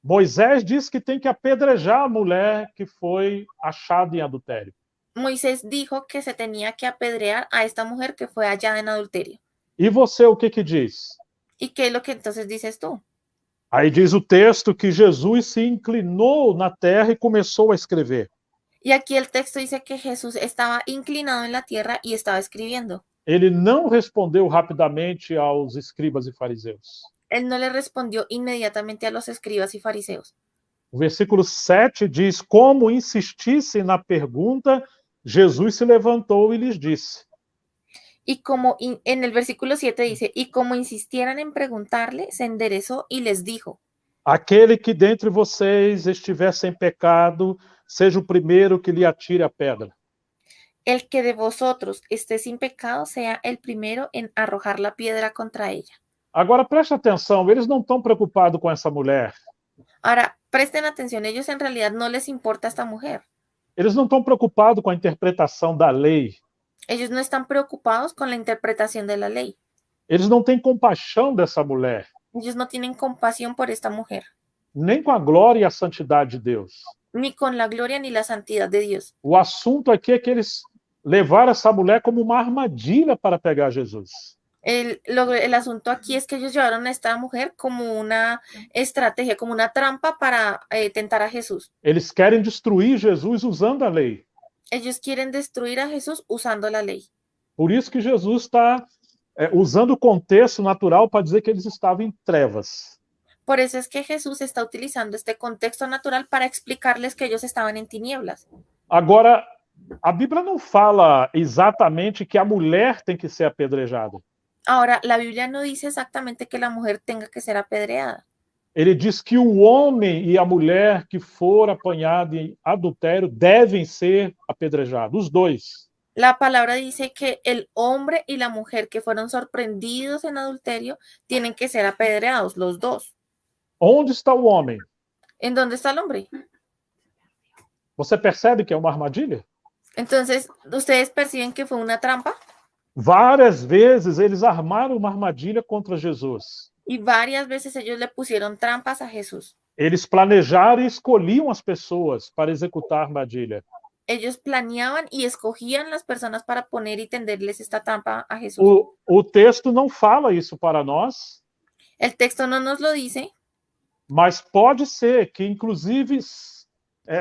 Moisés diz que tem que apedrejar a mulher que foi achada em adultério. Moisés dijo que se tenía que apedrear a esta mujer que fue hallada en adulterio. E você o que diz? ¿Y qué es lo que entonces dices tú? Aí diz o texto que Jesus se inclinou na terra e começou a escrever. Y aquí el texto dice que Jesús estaba inclinado en la tierra y estaba escribiendo. Ele não respondeu rapidamente aos escribas e fariseus. Él no le respondió inmediatamente a los escribas y fariseos. O versículo 7 diz: como insistissem na pergunta, Jesus se levantou e lhes disse. Y como en el versículo 7 dice, y como insistieran en preguntarle, se enderezó y les dijo: aquele que dentre vocês estiver sem pecado, seja o primeiro que lhe atire a pedra. El que de vosotros esté sin pecado sea el primero en arrojar la piedra contra ella. Agora preste atenção, eles não estão preocupados com essa mulher. Ahora, presten atención, ellos en realidad no les importa esta mujer. Eles não estão preocupados com a interpretação da lei. Ellos no están preocupados con la interpretación de la ley. Eles não têm compaixão dessa mulher. Ellos no tienen compasión por esta mujer. Nem com a glória e a santidade de Deus. Ni con la gloria ni la santidad de Dios. O assunto aqui é que eles levaram essa mulher como uma armadilha para pegar Jesus. El asunto aquí es que ellos llevaron a esta mujer como una estrategia, como una trampa para tentar a Jesús. Eles querem destruir Jesus usando a lei. Ellos quieren destruir a Jesús usando la ley. Por isso que Jesus está usando o contexto natural para dizer que eles estavam em trevas. Por eso es que Jesús está utilizando este contexto natural para explicarles que ellos estaban en tinieblas. Agora, a Bíblia não fala exatamente que a mulher tem que ser apedrejada. Ahora, la Biblia no dice exactamente que la mujer tenga que ser apedreada. Ele diz que o homem e a mulher que for apanhado em adultério devem ser apedrejados, os dois. La palabra dice que el hombre y la mujer que fueron sorprendidos en adulterio tienen que ser apedreados, los dos. Onde está o homem? ¿En dónde está el hombre? Você percebe que é uma armadilha? Entonces, ¿ustedes perciben que fue una trampa? Várias vezes eles armaram uma armadilha contra Jesus. Y varias veces ellos le pusieron trampas a Jesús. Eles planejaram e escolhiam as pessoas para executar a armadilha. Ellos planeaban y escogían las personas para poner y tenderles esta trampa a Jesús. O texto não fala isso para nós. El texto no nos lo dice. Mas pode ser que, inclusive,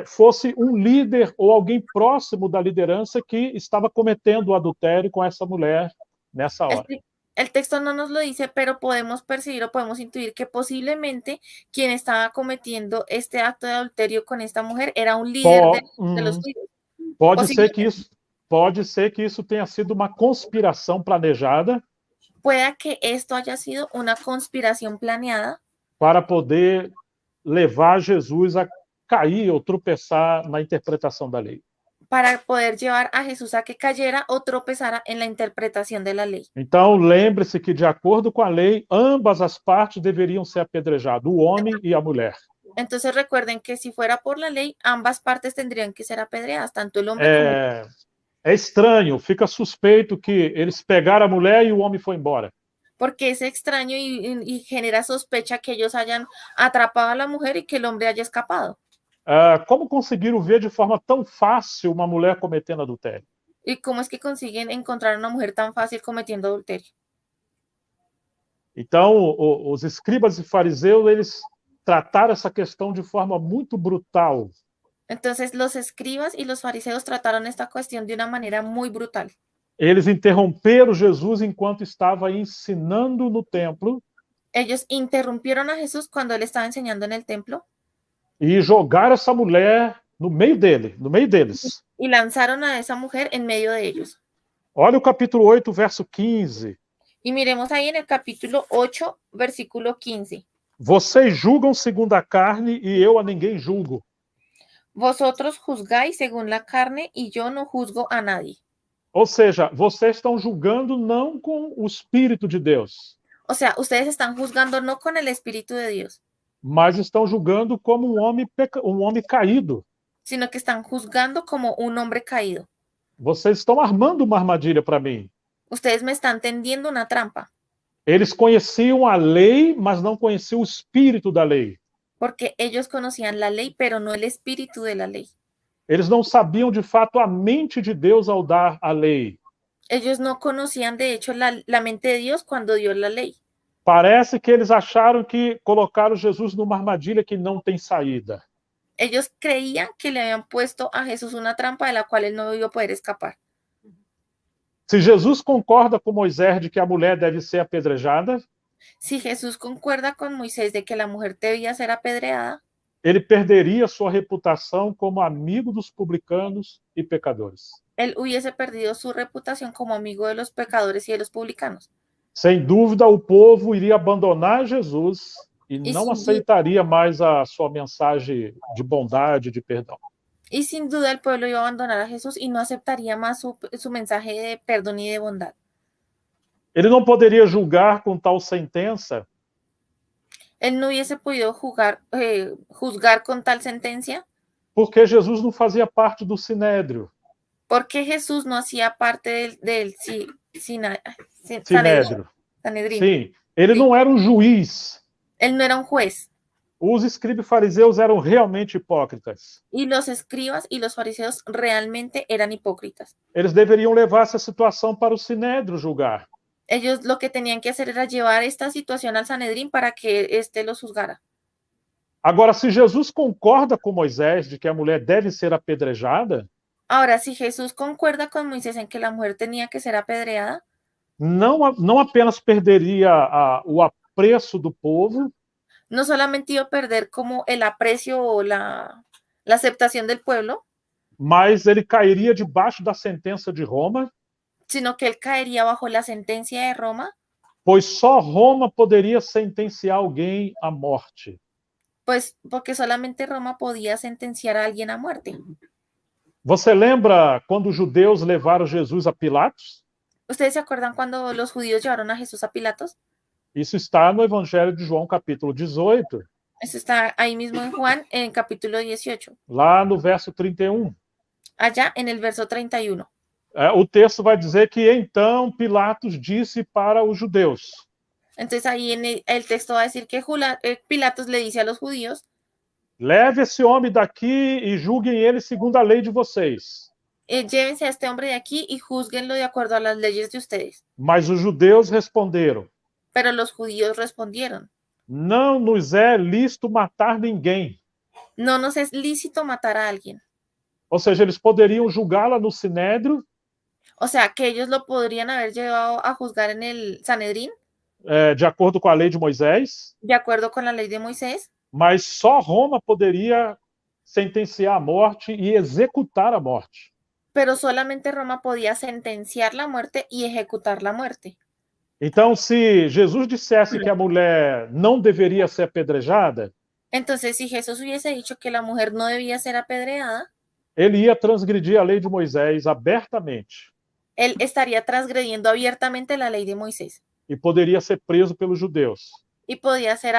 fosse um líder ou alguém próximo da liderança que estava cometendo o adultério com essa mulher nessa hora. El texto no nos lo dice, pero podemos percibir o podemos intuir que posiblemente quien estaba cometiendo este acto de adulterio con esta mujer era un líder de los judíos. Pode ser que isso tenha sido uma conspiração planejada. Pueda que esto haya sido una conspiración planeada para poder levar Jesus a cair ou tropeçar na interpretação da lei. Para poder llevar a Jesús a que cayera o tropezara en la interpretación de la ley. Então, lembre-se que, de acordo com a lei, ambas as partes deveriam ser apedrejadas, o homem e a mulher. Entonces recuerden que si fuera por la ley, ambas partes tendrían que ser apedreadas, tanto el hombre como É estranho, fica suspeito que eles pegaram a mulher e o homem foi embora. porque es extraño y genera sospecha que ellos hayan atrapado a la mujer y que el hombre haya escapado. Como conseguiram ver de forma tão fácil uma mulher cometendo adultério? ¿Y cómo es que consiguen encontrar a una mujer tan fácil cometiendo adulterio? Então, os escribas e fariseus, eles trataram essa questão de forma muito brutal. Entonces los escribas y los fariseos trataron esta cuestión de una manera muy brutal. Eles interromperam Jesus enquanto estava ensinando no templo Ellos interrumpieron a Jesús cuando él estaba enseñando en el templo e jogaram essa mulher no meio deles. y lanzaron a esa mujer en medio de ellos. Olha o capítulo 8, verso 15. Y miremos ahí en el capítulo 8, versículo 15. Vocês julgam segundo a carne e eu a ninguém julgo. Vosotros juzgáis según la carne y yo no juzgo a nadie. Ou seja, vocês estão julgando não com o Espírito de Deus, O sea, ustedes están juzgando no con el Espíritu de Dios, mas estão julgando como um homem caído. sino que están juzgando como un hombre caído. Vocês estão armando uma armadilha para mim. Ustedes me están tendiendo una trampa, Eles conheciam a lei, mas não conheciam o espírito da lei. porque ellos conocían la ley, pero no el espíritu de la ley. Eles não sabiam de fato a mente de Deus ao dar a lei. Ellos no conocían de hecho la mente de Dios cuando dio la ley. Parece que eles acharam que colocaram Jesus numa armadilha que não tem saída. Ellos creían que le habían puesto a Jesús una trampa de la cual él no iba a poder escapar. Se Jesus concorda com Moisés de que a mulher deve ser apedrejada, Si Jesús concuerda con Moisés de que la mujer debía ser apedreada, ele perderia sua reputação como amigo dos publicanos e pecadores. él hubiese perdido su reputación como amigo de los pecadores y de los publicanos. Sem dúvida, o povo iria abandonar Jesus e E não sim, aceitaria mais a sua mensagem de bondade, de perdão. Y sin duda el pueblo iba a abandonar a Jesús y no aceptaría más su mensaje de perdón y de bondad. Ele não poderia julgar com tal sentença, Él no hubiese podido juzgar con tal sentencia porque Jesus não fazia parte do sinédrio. porque Jesús no hacía parte del Sinédrio. Sanedrín. Sim, ele Sim. não era um juiz. Él no era un juez. Os escribas e fariseus eram realmente hipócritas. Y los escribas y los fariseos realmente eran hipócritas. Eles deveriam levar essa situação para o sinédrio julgar. Ellos lo que tenían que hacer era llevar esta situación al Sanedrín para que éste los juzgara. Agora, se Jesus concorda com Moisés de que a mulher deve ser apedrejada, Ahora, si Jesús concuerda con Moisés en que la mujer tenía que ser apedreada, não apenas perderia o apreço do povo, no solamente iba a perder como el aprecio o la aceptación del pueblo, mas ele cairia debaixo da sentença de Roma, sino que él caería bajo la sentencia de Roma, pois só Roma poderia sentenciar alguém à morte. pues porque solamente Roma podía sentenciar a alguien a muerte. Você lembra quando os judeus levaram Jesus a Pilatos? ¿Ustedes se acuerdan cuando los judíos llevaron a Jesús a Pilatos? Isso está no Evangelho de João, capítulo 18, Eso está ahí mismo en Juan, en capítulo 18, lá no verso 31. allá en el verso 31. O texto vai dizer que então Pilatos disse para os judeus: Entonces ahí en el texto va a decir que Pilatos le dice a los judíos, leve esse homem daqui e julguem ele segundo a lei de vocês. Llévense a este hombre de aquí y júzguenlo de acuerdo a las leyes de ustedes. Mas os judeus responderam: Pero los judíos respondieron, não nos é lícito matar ninguém. no nos es lícito matar a alguien. Ou seja, eles poderiam julgá-la no sinédrio, O sea, que ellos lo podrían haber llevado a juzgar en el Sanedrín, de acordo com a lei de Moisés, de acuerdo con la ley de Moisés, mas só Roma poderia sentenciar a morte e executar a morte. pero solamente Roma podía sentenciar la muerte y ejecutar la muerte. Então, se Jesus dissesse que a mulher não deveria ser apedrejada, Entonces, si Jesús hubiese dicho que la mujer no debía ser apedreada, ele ia transgredir a lei de Moisés abertamente él estaría transgrediendo abiertamente la ley de Moisés e poderia ser preso pelos judeus. y podía ser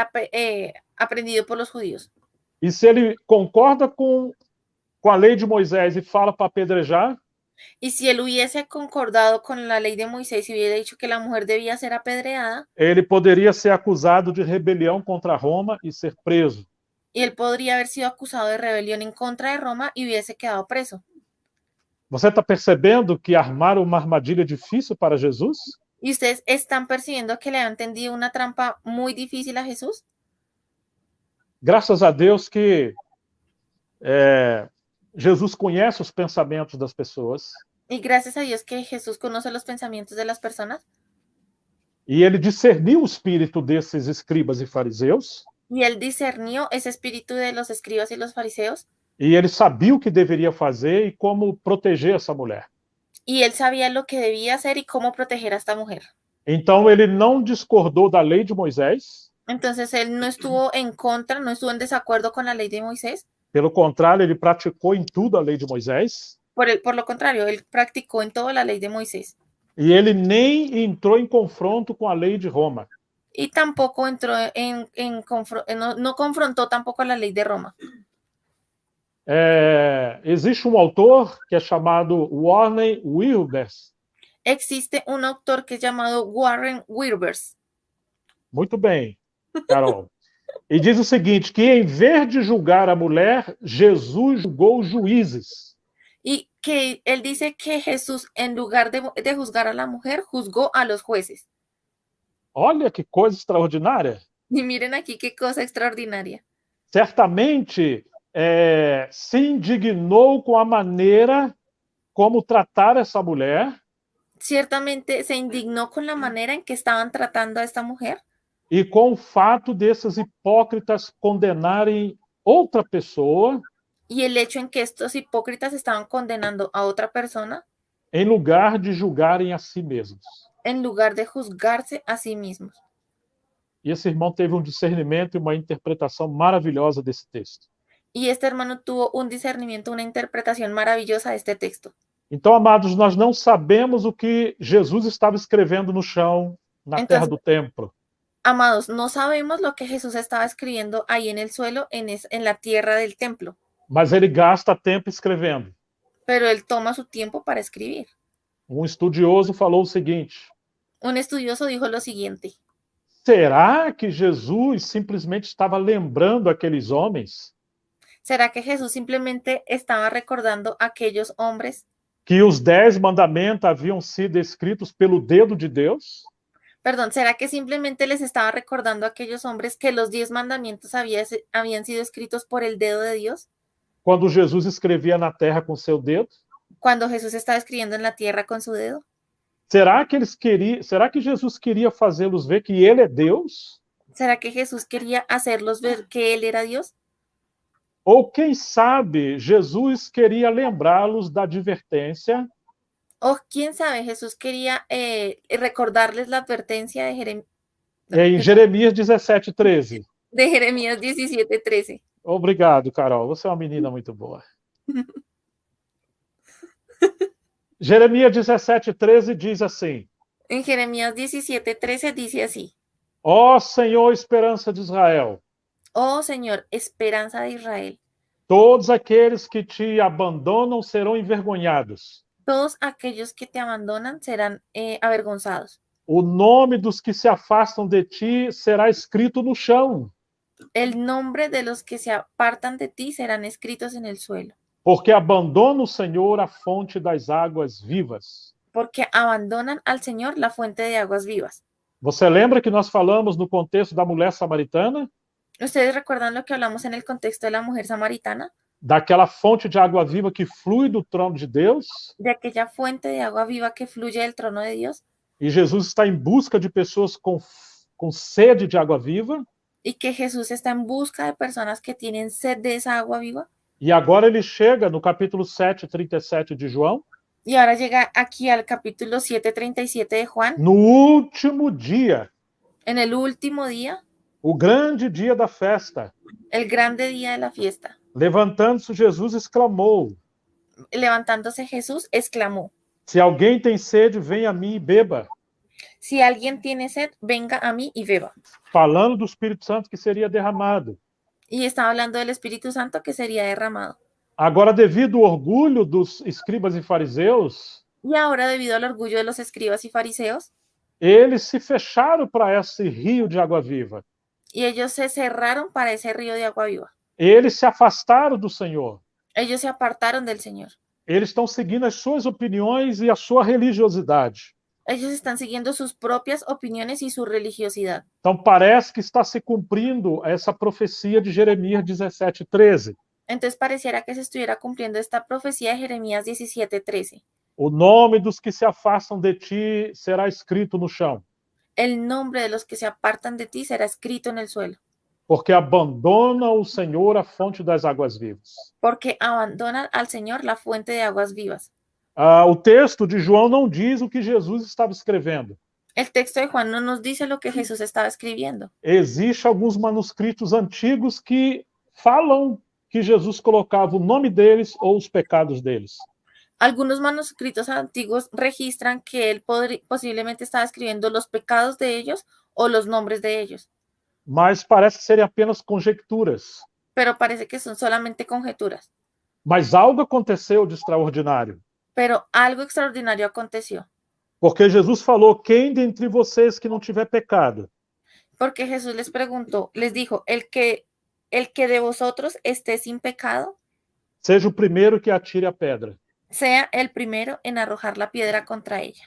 aprendido por los judíos. e se ele concorda com a lei de Moisés e fala para apedrejar, Y si él hubiese concordado con la ley de Moisés y hubiera dicho que la mujer debía ser apedreada, ele poderia ser acusado de rebelião contra Roma e ser preso. y él podría haber sido acusado de rebelión en contra de Roma y hubiese quedado preso. Você está percebendo que armaram uma armadilha difícil para Jesus? ¿Y ustedes están percibiendo que le han tendido una trampa muy difícil a Jesús? Graças a Deus que Jesus conhece os pensamentos das pessoas. Y gracias a Dios que Jesús conoce los pensamientos de las personas. E ele discerniu o espírito desses escribas e fariseus. Y él discernió ese espíritu de los escribas y los fariseos. E ele sabia o que deveria fazer e como proteger essa mulher. Y él sabía lo que debía hacer y cómo proteger a esta mujer. Então ele não discordou da lei de Moisés. Entonces él no estuvo en contra, no estuvo en desacuerdo con la ley de Moisés. Pelo contrário, ele praticou em tudo a lei de Moisés. Por lo contrario, él practicó en toda la ley de Moisés. E ele nem entrou em confronto com a lei de Roma. Y tampoco entró no confrontó tampoco la ley de Roma. Existe um autor que é chamado Warren Wilbers. Existe un autor que es llamado Warren Wilbers. Muito bem, Carol. E diz o seguinte, que em vez de julgar a mulher, Jesus julgou os juízes. Y que él dice que Jesús, en lugar de juzgar a la mujer, juzgó a los jueces. Olha que coisa extraordinária. Y miren aquí qué cosa extraordinaria. Certamente se indignou com a maneira como tratar essa mulher. Ciertamente se indignó con la manera en que estaban tratando a esta mujer. E com o fato desses hipócritas condenarem outra pessoa. Y el hecho en que estos hipócritas estaban condenando a otra persona. Em lugar de julgarem a si mesmos. En lugar de juzgarse a sí mismos. E esse irmão teve um discernimento e uma interpretação maravilhosa desse texto. Y este hermano tuvo un discernimiento, una interpretación maravillosa de este texto. Então, amados, nós não sabemos o que Jesus estava escrevendo no chão, na terra do templo. Amados, no sabemos lo que Jesús estaba escribiendo ahí en el suelo, en la tierra del templo. Mas ele gasta tempo escrevendo. Pero él toma su tiempo para escribir. Um estudioso falou o seguinte. Un estudioso dijo lo siguiente. Será que Jesus simplesmente estava lembrando aqueles homens? ¿Será que Jesús simplemente estaba recordando a aquellos hombres? Que os 10 mandamentos haviam sido escritos pelo dedo de Deus? Perdón, ¿será que simplemente les estaba recordando a aquellos hombres que los 10 mandamientos habían sido escritos por el dedo de Dios? Quando Jesus escrevia na terra com seu dedo? Cuando Jesús estaba escribiendo en la tierra con su dedo. Será que Jesus queria fazê-los ver que ele é Deus? ¿Será que Jesús quería hacerlos ver que él era Dios? Ou quem sabe Jesus queria lembrá-los da advertência? O quién sabe, Jesús quería recordarles la advertencia de em Jeremias 17:13. De Jeremías 17:13. Obrigado, Carol. Você é uma menina muito boa. Jeremias 17:13 diz assim. Em Jeremías 17:13 dice así. Ó Senhor, esperança de Israel. Oh Señor, esperanza de Israel. Todos aqueles que te abandonam serão envergonhados. Todos aquellos que te abandonan serán avergonzados. O nome dos que se afastam de ti será escrito no chão. El nombre de los que se apartan de ti serán escritos en el suelo. Porque abandona o Senhor a fonte das águas vivas. Porque abandonan al Señor la fuente de aguas vivas. Você lembra que nós falamos no contexto da mulher samaritana? ¿Ustedes recuerdan lo que hablamos en el contexto de la mujer samaritana? Daquela fonte de água viva que flui do trono de Deus. De aquella fuente de agua viva que fluye del trono de Dios. E Jesus está em busca de pessoas com sede de água viva. Y que Jesús está en busca de personas que tienen sed de esa agua viva. E agora ele chega no capítulo 7:37 de João. Y ahora llega aquí al capítulo 7:37 de Juan. No último dia. En el último día. O grande dia da festa. El grande día de la fiesta. Levantando-se, Jesus exclamou. Levantándose Jesús exclamó. Se alguém tem sede, venha a mim e beba. Si alguien tiene sed, venga a mí y beba. Falando do Espírito Santo que seria derramado. Y estaba hablando del Espíritu Santo que sería derramado. Agora, devido ao orgulho dos escribas e fariseus, Y ahora, debido al orgullo de los escribas y fariseos, eles se fecharam para esse rio de água viva. y ellos se cerraron para ese río de agua viva. Eles se afastaram do Senhor. Ellos se apartaron del Señor. Eles estão seguindo as suas opiniões e a sua religiosidade. Ellos están siguiendo sus propias opiniones y su religiosidad. Então, parece que está se cumprindo essa profecia de Jeremias 17:13. Entonces pareciera que se estuviera cumpliendo esta profecía de Jeremías 17:13. O nome dos que se afastam de ti será escrito no chão, El nombre de los que se apartan de ti será escrito en el suelo, porque abandona o Senhor a fonte das águas vivas. porque abandonan al Señor la fuente de aguas vivas. O texto de João não diz o que Jesus estava escrevendo. El texto de Juan no nos dice lo que Jesús estaba escribiendo. Existem alguns manuscritos antigos que falam que Jesus colocava o nome deles ou os pecados deles. Algunos manuscritos antiguos registran que él posiblemente estaba escribiendo los pecados de ellos o los nombres de ellos, Mas parece serem apenas conjecturas. pero parece que son solamente conjeturas. Mas algo aconteceu de extraordinário. Pero algo extraordinario aconteció, Porque Jesus falou: quem dentre vocês que não tiver pecado, porque Jesús les preguntó, les dijo, el que de vosotros esté sin pecado, seja o primeiro que atire a pedra. sea el primero en arrojar la piedra contra ella.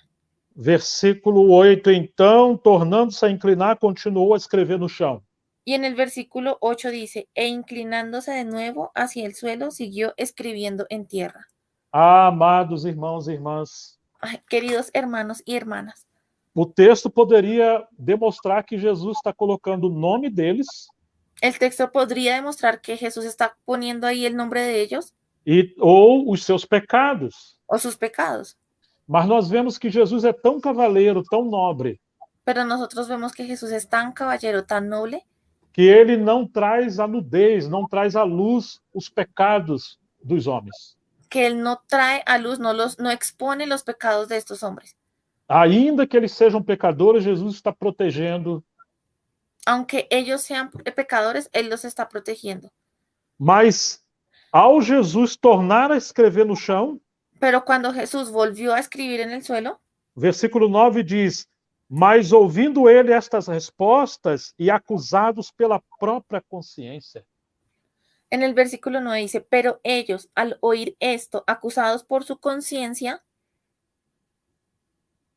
Versículo 8, então, tornando-se a inclinar, continuou a escrever no chão. Y en el versículo 8 dice, e inclinándose de nuevo hacia el suelo, siguió escribiendo en tierra. Ah, amados irmãos e irmãs, Ay, queridos hermanos y hermanas, o texto poderia demonstrar que Jesus está colocando o nome deles el texto podría demostrar que Jesús está poniendo ahí el nombre de ellos ou os seus pecados. o sus pecados. Mas nós vemos que Jesus é tão cavaleiro, tão nobre, Pero nosotros vemos que Jesús es tan caballero, tan noble, que ele não traz a nudez, não traz à luz os pecados dos homens. que él no trae a luz, no expone los pecados de estos hombres. Ainda que eles sejam pecadores, Jesus está protegendo. Aunque ellos sean pecadores, él los está protegiendo. Mas ao Jesus tornar a escrever no chão, Pero cuando Jesús volvió a escribir en el suelo, versículo 9 diz: mas ouvindo ele estas respostas e acusados pela própria consciência. en el versículo 9 dice, pero ellos, al oír esto, acusados por su conciencia,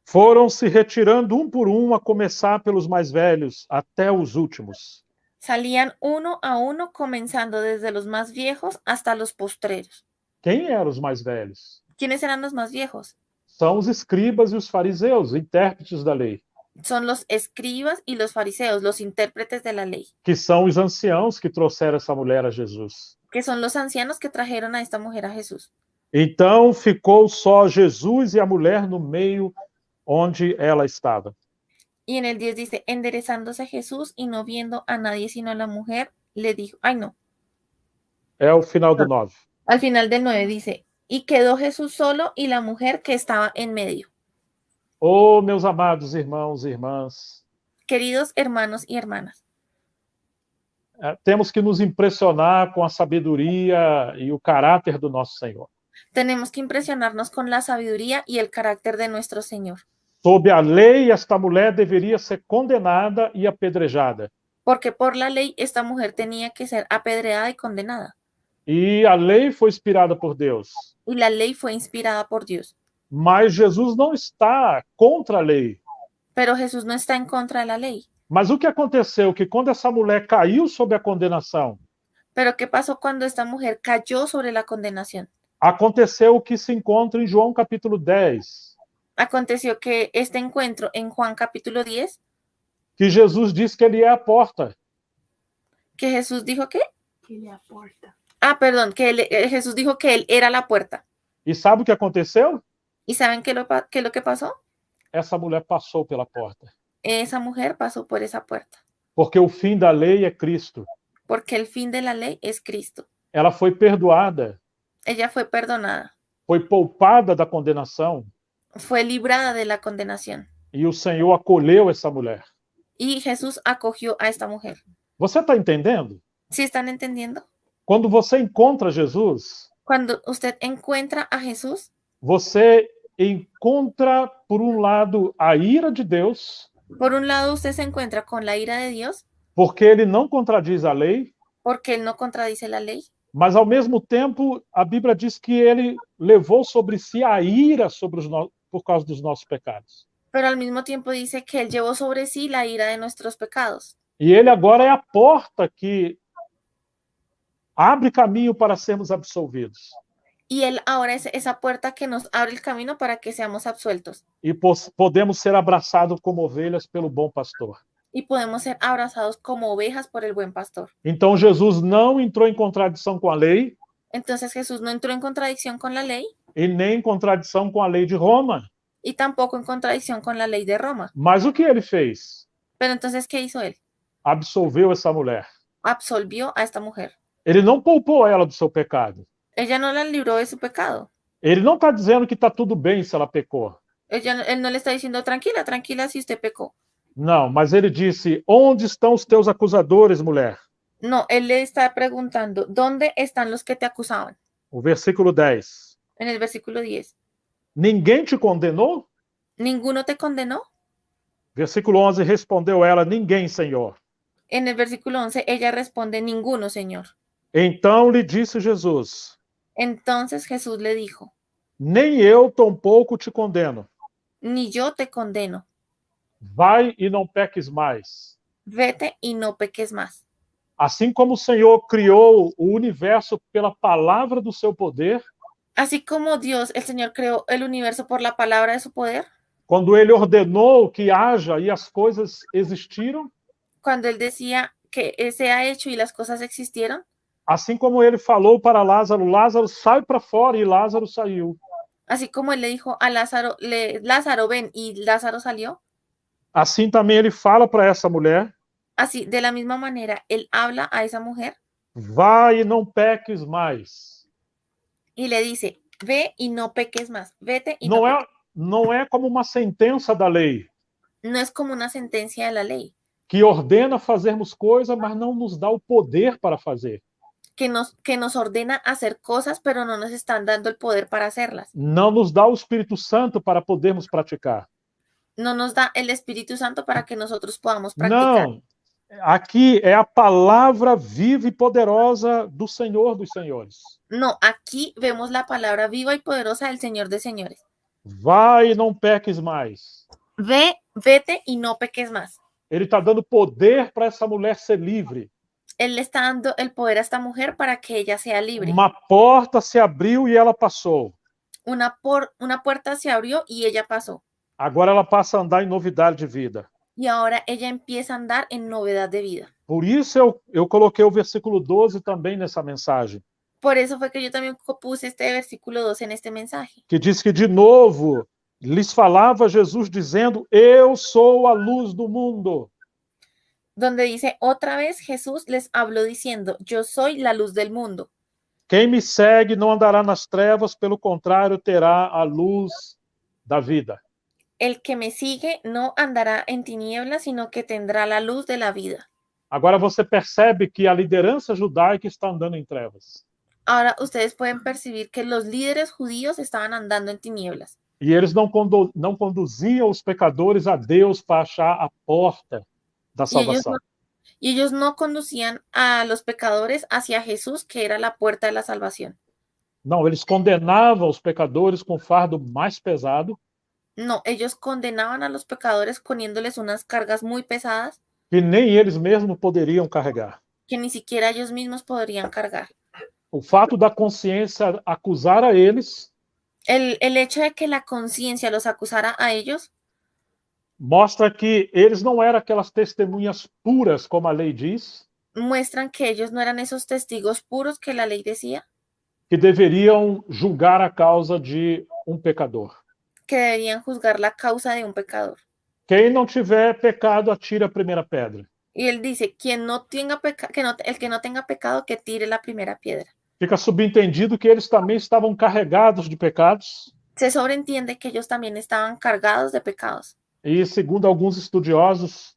Foram se retirando por a começar pelos mais velhos até os últimos. salían uno a uno, comenzando desde los más viejos hasta los postreros. Quem eram os mais velhos? ¿Quiénes eran los más viejos? São os escribas e os fariseus, intérpretes da lei, Son los escribas y los fariseos, los intérpretes de la ley, que são os anciãos que trouxeram essa mulher a Jesus. que son los ancianos que trajeron a esta mujer a Jesús. Então ficou só Jesus e a mulher no meio onde ela estava. Y en el 10 dice, enderezándose Jesús y no viendo a nadie sino a la mujer, le dijo, ay no, É o final do 9. al final del 9 dice, y quedó Jesús solo y la mujer que estaba en medio. Oh, meus amados irmãos e irmãs, Queridos hermanos y hermanas, temos que nos impressionar com a sabedoria e o caráter do nosso Senhor. tenemos que impresionarnos con la sabiduría y el carácter de nuestro Señor. Sob a lei, esta mulher deveria ser condenada e apedrejada. Porque por la ley esta mujer tenía que ser apedreada y condenada. E a lei foi inspirada por Deus. Y la ley fue inspirada por Dios. Mas Jesus não está contra a lei. Pero Jesús no está en contra de la ley. Mas o que aconteceu? Que quando essa mulher caiu sob a condenação, Pero ¿qué pasó cuando esta mujer cayó sobre la condenación? aconteceu o que se encontra em João capítulo 10. Aconteció que este encuentro en Juan capítulo 10, Que Jesus diz que ele é a porta. que Jesús dijo que, Que le aporta. perdón, que Jesús dijo que él era la puerta. E sabe o que aconteceu? ¿Y saben qué es lo que pasó? Essa mulher passou pela porta. Esa mujer pasó por esa puerta. Porque o fim da lei é Cristo. Porque el fin de la ley es Cristo. Ela foi perdoada, Ella fue perdonada, foi poupada da condenação, fue librada de la condenación. e o Senhor acolheu essa mulher. Y Jesús acogió a esta mujer. Você está entendendo? ¿Sí están entendiendo? Quando você encontra Jesus, Cuando usted encuentra a Jesús, você encontra, por um lado, a ira de Deus, por un lado usted se encuentra con la ira de Dios, porque ele não contradiz a lei, porque Él no contradice la ley, mas ao mesmo tempo a Bíblia diz que ele levou sobre si a ira por causa dos nossos pecados. pero al mismo tiempo dice que Él llevó sobre sí la ira de nuestros pecados. E ele agora é a porta que abre caminho para sermos absolvidos. Y Él ahora es esa puerta que nos abre el camino para que seamos absueltos. E podemos ser abraçados como ovelhas pelo bom pastor. Y podemos ser abrazados como ovejas por el buen pastor. Então Jesus não entrou em contradição com a lei Entonces Jesús no entró en contradicción con la ley e nem em contradição com a lei de Roma. y tampoco en contradicción con la ley de Roma. Mas o que ele fez? Pero entonces, ¿qué hizo Él? Absolveu essa mulher. Absolvió a esta mujer. Ele não poupou ela do seu pecado. Ella no la libró de su pecado. Ele não está dizendo que está tudo bem se ela pecou. Él no le está diciendo, tranquila, tranquila si usted pecó. Não, mas ele disse: onde estão os teus acusadores, mulher? No, Él le está preguntando, ¿dónde están los que te acusaban? O versículo 10. En el versículo 10. Ninguém te condenou? ¿Ninguno te condenó? Versículo 11, respondeu ela: ninguém, Senhor. En el versículo 11, ella responde, ninguno, Señor. Então lhe disse Jesus: Entonces Jesús le dijo, nem eu tampouco te condeno. ni yo te condeno. Vai e não peques mais. Vete y no peques más. Assim como o Senhor criou o universo pela palavra do seu poder, Así como Dios, el Señor, creó el universo por la palabra de su poder, quando ele ordenou que haja e as coisas existiram, cuando Él decía que sea hecho y las cosas existieron, assim como ele falou para Lázaro: Lázaro, sai para fora, e Lázaro saiu. así como Él le dijo a Lázaro, Lázaro, ven, y Lázaro salió, Assim também ele fala para essa mulher: así, de la misma manera, Él habla a esa mujer vai e não peques mais. y le dice, ve y no peques más, vete y no peques. Não é como uma sentença da lei, No es como una sentencia de la ley, que ordena fazermos coisas, mas não nos dá o poder para fazer. que nos ordena hacer cosas, pero no nos están dando el poder para hacerlas. Não nos dá o Espírito Santo para podermos praticar. No nos da el Espíritu Santo para que nosotros podamos practicar. Não. Aqui é a palavra viva e poderosa do Senhor dos Senhores. No, aquí vemos la palabra viva y poderosa del Señor de señores. Vai e não peques mais. Vete y no peques más. Ele está dando poder para essa mulher ser livre. Él le está dando el poder a esta mujer para que ella sea libre. Uma porta se abriu e ela passou. Una puerta se abrió y ella pasó. Agora ela passa a andar em novidade de vida. Y ahora ella empieza a andar en novedad de vida. Por isso eu coloquei o versículo 12 também nessa mensagem. Por eso fue que yo también puse este versículo 12 en este mensaje. Que diz que de novo lhes falava Jesus dizendo: eu sou a luz do mundo. Donde dice, otra vez Jesús les habló diciendo, yo soy la luz del mundo. Quem me segue não andará nas trevas, pelo contrário, terá a luz da vida. El que me sigue no andará en tinieblas, sino que tendrá la luz de la vida. Agora você percebe que a liderança judaica está andando em trevas. Ahora ustedes pueden percibir que los líderes judíos estaban andando en tinieblas. E eles não conduziam os pecadores a Deus para achar a porta da salvação. Y ellos no conducían a los pecadores hacia Jesús, que era la puerta de la salvación. Não, eles condenavam os pecadores com fardo mais pesado. No, ellos condenaban a los pecadores poniéndoles unas cargas muy pesadas Que nem eles mesmos poderiam carregar. que ni siquiera ellos mismos podrían cargar. O fato da consciência acusar a eles El hecho de que la conciencia los acusara a ellos mostra que eles não eram aquelas testemunhas puras, como a lei diz, muestran que ellos no eran esos testigos puros que la ley decía, que deveriam julgar a causa de um pecador. que deberían juzgar la causa de un pecador. Quem não tiver pecado, atire a primeira pedra. Y él dice, quien no tenga el que no tenga pecado, que tire la primera piedra. Fica subentendido que eles também estavam carregados de pecados. Se sobreentiende que ellos también estaban cargados de pecados. E, segundo alguns estudiosos,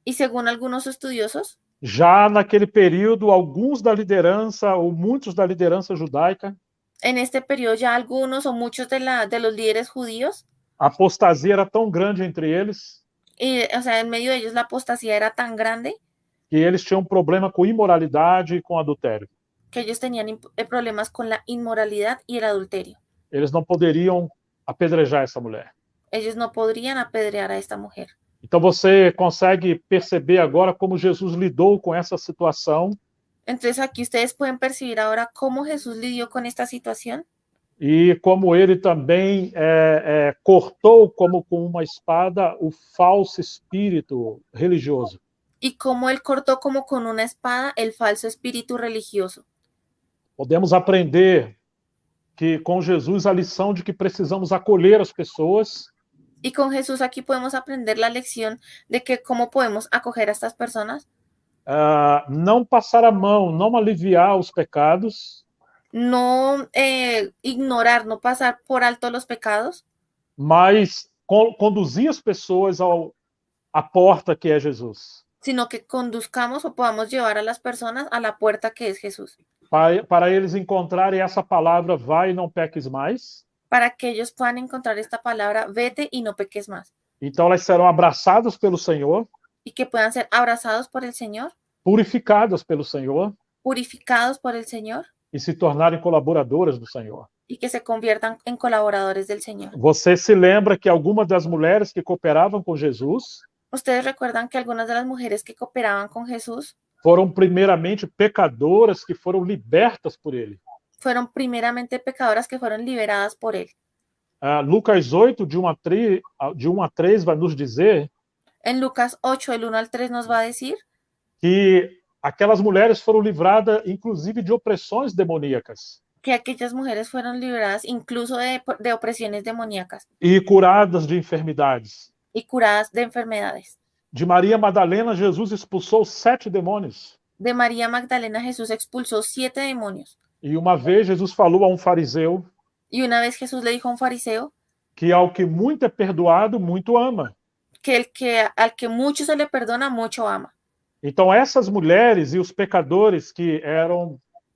Y según algunos estudiosos, Já naquele período, alguns da liderança, ou muitos da liderança judaica, En este periodo ya algunos o muchos de los líderes judíos, a apostasia era tão grande entre eles o sea, en medio de ellos la apostasía era tan grande que eles tinham problema com imoralidade e com adultério. que ellos tenían problemas con la inmoralidad y el adulterio. Eles não poderiam apedrejar essa mulher. Ellos no podrían apedrear a esta mujer. Então você consegue perceber agora como Jesus lidou com essa situação. Entonces aquí ustedes pueden percibir ahora cómo Jesús lidió con esta situación. E como ele também cortou, como com uma espada, o falso espírito religioso. Y cómo él cortó como con una espada el falso espíritu religioso. Podemos aprender que com Jesus a lição de que precisamos acolher as pessoas. Y con Jesús aquí podemos aprender la lección de que cómo podemos acoger a estas personas. Não passar a mão, não aliviar os pecados. No ignorar, no pasar por alto los pecados. Mas conduzir as pessoas à porta que é Jesus. Sino que conduzcamos o podamos llevar a las personas a la puerta que es Jesús. Para eles encontrarem essa palavra, vai e não peques mais. Para que ellos puedan encontrar esta palabra, vete y no peques más. Então elas serão abraçadas pelo Senhor. Y que puedan ser abrazados por el Señor. Purificadas pelo Senhor. Purificados por el Señor. E se tornarem colaboradoras do Senhor. Y que se conviertan en colaboradores del Señor. Você se lembra que algumas das mulheres que cooperavam com Jesus, ustedes recuerdan que algunas de las mujeres que cooperaban con Jesús foram primeiramente pecadoras que foram libertas por ele. Fueron primeramente pecadoras que fueron liberadas por él. Lucas 8, de 1 a 3, vai nos dizer. En Lucas 8, del 1 al 3, nos va a decir que aquelas mulheres foram livradas, inclusive, de opressões demoníacas. Que aquellas mujeres fueron liberadas incluso de opresiones demoníacas. E curadas de enfermidades. Y curadas de enfermedades. De Maria Madalena, Jesus expulsou 7 demônios. De María Magdalena, Jesús expulsó 7 demonios. E uma vez Jesus falou a um fariseu. Y una vez Jesús le dijo a un fariseo. Que ao que muito é perdoado, muito ama. Que al que mucho se le perdona, mucho ama. Então essas mulheres e os pecadores que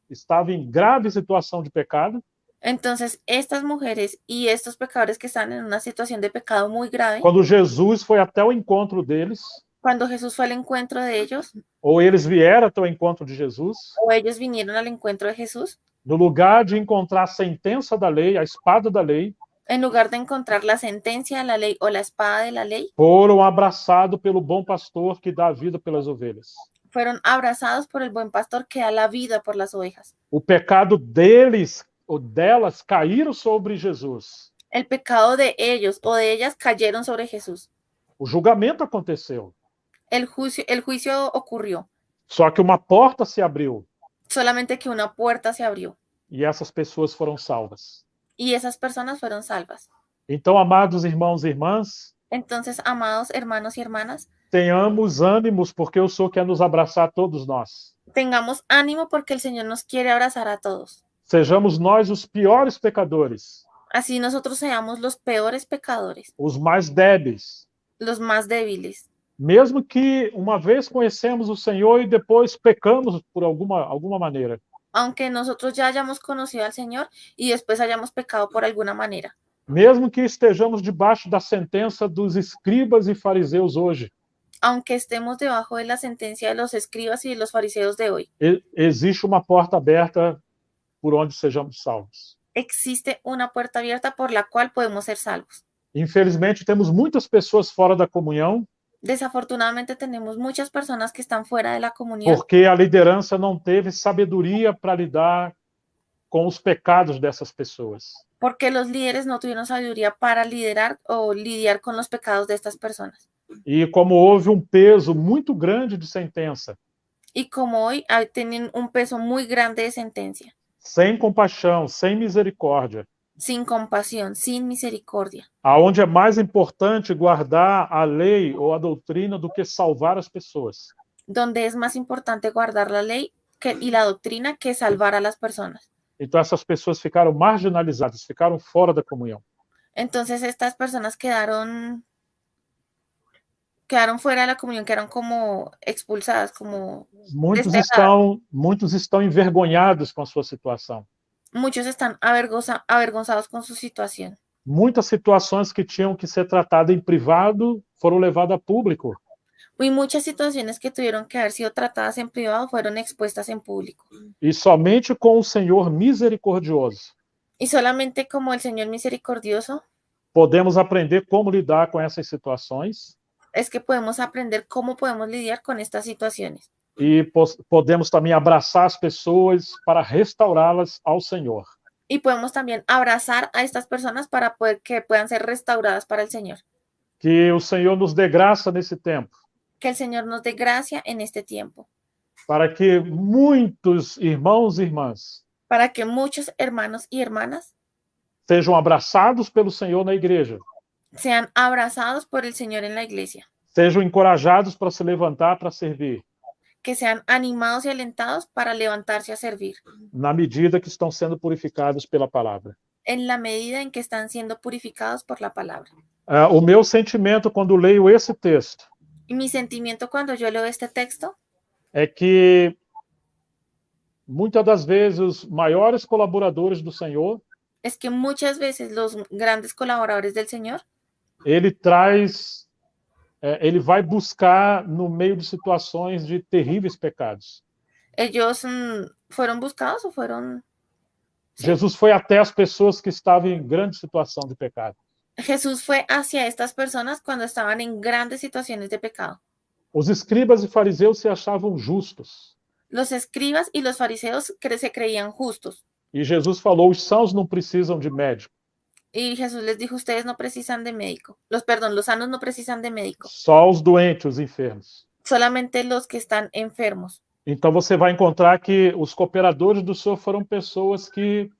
estavam em grave situação de pecado. Entonces, estas mujeres y estos pecadores que están en una situación de pecado muy grave. Quando Jesus foi até o encontro deles. Cuando Jesús fue al encuentro de ellos. Ou eles vieram até o encontro de Jesus. O ellos vinieron al encuentro de Jesús. No lugar de encontrar a sentença da lei, a espada da lei. En lugar de encontrar la sentencia de la ley o la espada de la ley. Foram abraçados pelo bom pastor que dá a vida pelas ovelhas. Fueron abrazados por el buen pastor que da la vida por las ovejas. O pecado deles ou delas caíram sobre Jesus. El pecado de ellos o de ellas cayeron sobre Jesús. O julgamento aconteceu. El juicio ocurrió. Só que uma porta se abriu. Solamente que una puerta se abrió. E essas pessoas foram salvas. Y esas personas fueron salvas. Então, amados irmãos e irmãs. Entonces, amados hermanos y hermanas. Tenhamos ânimos porque o Senhor quer nos abraçar a todos nós. Tengamos ánimo porque el Señor nos quiere abrazar a todos. Sejamos nós os piores pecadores. Así nosotros seamos los peores pecadores. Os mais débeis. Los más débiles. Mesmo que uma vez conhecemos o Senhor e depois pecamos por alguma maneira. Aunque nosotros ya hayamos conocido al Señor y después hayamos pecado por alguna manera. Mesmo que estejamos debaixo da sentença dos escribas e fariseus hoje. Aunque estemos debajo de la sentencia de los escribas y de los fariseos de hoy. Existe uma porta aberta por onde sejamos salvos. Existe una puerta abierta por la cual podemos ser salvos. Infelizmente, temos muitas pessoas fora da comunhão. Desafortunadamente tenemos muchas personas que están fuera de la comunidad. Porque a liderança não teve sabedoria para lidar com os pecados dessas pessoas. Porque los líderes no tuvieron sabiduría para liderar o lidiar con los pecados de estas personas. E como houve peso muito grande de sentença. Y como hoy tienen un peso muy grande de sentencia. Sem compaixão, sem misericórdia. Sin compasión, sin misericordia. Aonde é mais importante guardar a lei ou a doutrina do que salvar as pessoas. Donde es más importante guardar la ley y la doctrina que salvar a las personas. Então essas pessoas ficaram marginalizadas, ficaram fora da comunhão. Entonces estas personas quedaron quedaron fuera de la comunión, quedaron como expulsadas, como Muitos desterradas. estão envergonhados com a sua situação. Muchos están avergonzados con su situación. Muitas situações que tinham que ser tratadas em privado foram levadas a público. Y muchas situaciones que tuvieron que haber sido tratadas en privado fueron expuestas en público. E somente com o Senhor misericordioso Y solamente como el Señor misericordioso podemos aprender como lidar com essas situações es que podemos aprender cómo podemos lidiar con estas situaciones. e podemos também abraçar as pessoas para restaurá-las ao Senhor. Y podemos también abrazar a estas personas para que puedan ser restauradas para el Señor. Que o Senhor nos dê graça nesse tempo, Que el Señor nos dé gracia en este tiempo, para que muitos irmãos e irmãs para que muchos hermanos y hermanas sejam abraçados pelo Senhor na igreja, sean abrazados por el Señor en la iglesia, sejam encorajados para se levantar para servir, que sean animados y alentados para levantarse a servir, na medida que estão sendo purificados pela palavra. en la medida en que están siendo purificados por la palabra. O meu sentimento quando leio esse texto Y mi sentimiento cuando yo leo este texto é que muitas das vezes os maiores colaboradores do Senhor, es que muchas veces los grandes colaboradores del Señor, ele vai buscar no meio de situações de terríveis pecados. ellos fueron buscados o fueron... ¿sí? Jesus foi até as pessoas que estavam em grande situação de pecado. Jesús fue hacia estas personas cuando estaban en grandes situaciones de pecado. Os escribas e fariseus se achavam justos. Los escribas y los fariseos se creían justos. E Jesus falou: os sãos não precisam de médico, Y Jesús les dijo, ustedes no precisan de médico. Los sanos no precisan de médico. só os doentes, os enfermos. Solamente los que están enfermos. Então você vai encontrar que os cooperadores do Senhor foram pessoas que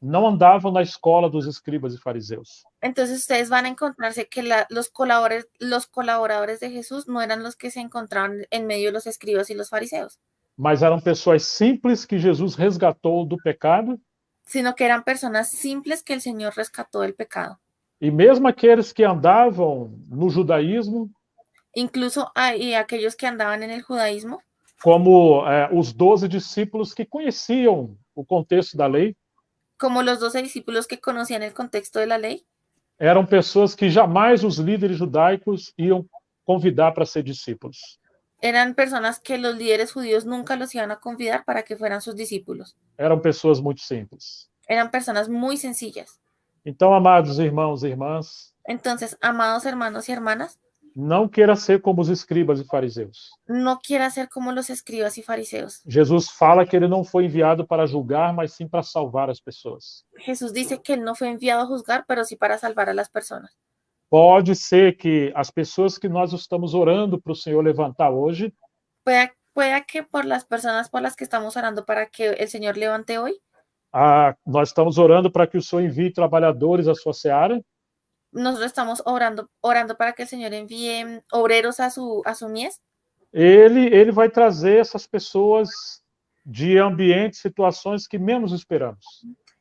não andavam na escola dos escribas e fariseus. Entonces ustedes van a encontrarse que los colaboradores de Jesús no eran los que se encontraban en medio de los escribas y los fariseos, Mas eram pessoas simples que Jesus resgatou do pecado, sino que eran personas simples que el Señor rescató del pecado. e mesmo aqueles que andavam no judaísmo, Incluso aquellos que andaban en el judaísmo, como os 12 discípulos que conheciam o contexto da lei, como los 12 discípulos que conocían el contexto de la ley, eram pessoas que jamais os líderes judaicos iam convidar para ser discípulos. eran personas que los líderes judíos nunca los iban a convidar para que fueran sus discípulos. Eram pessoas muito simples. Eran personas muy sencillas. Então, amados irmãos e irmãs, Entonces, amados hermanos y hermanas, não queira ser como os escribas e fariseus. no quiera ser como los escribas y fariseos. Jesus fala que ele não foi enviado para julgar, mas sim para salvar as pessoas. Jesús dice que él no fue enviado a juzgar, pero sí para salvar a las personas. Pode ser que as pessoas que nós estamos orando para o Senhor levantar hoje, Pueda que por las personas por las que estamos orando para que el Señor levante hoy, nós estamos orando para que o Senhor envie trabalhadores à sua seara, nosotros estamos orando para que el Señor envíe obreros a su mies. ele vai trazer essas pessoas de ambientes, situações que menos esperamos.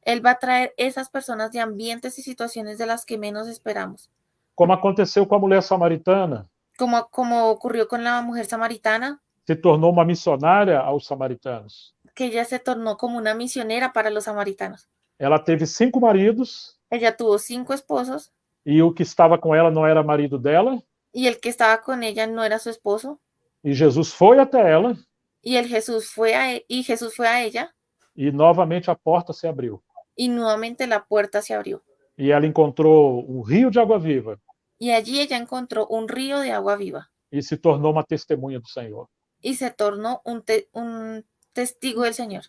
Él va a traer esas personas de ambientes y situaciones de las que menos esperamos. Como aconteceu com a mulher samaritana, Como ocurrió con la mujer samaritana, se tornou uma missionária aos samaritanos. que ella se tornó como una misionera para los samaritanos. Ela teve 5 maridos, Ella tuvo 5 esposos e o que estava com ela não era marido dela, y el que estaba con ella no era su esposo. e Jesus foi até ela, Y Jesús fue a ella e novamente a porta se abriu. y nuevamente la puerta se abrió. E ela encontrou um rio de água viva Y allí ella encontró un río de agua viva e se tornou uma testemunha do Senhor. y se tornó un testigo del Señor.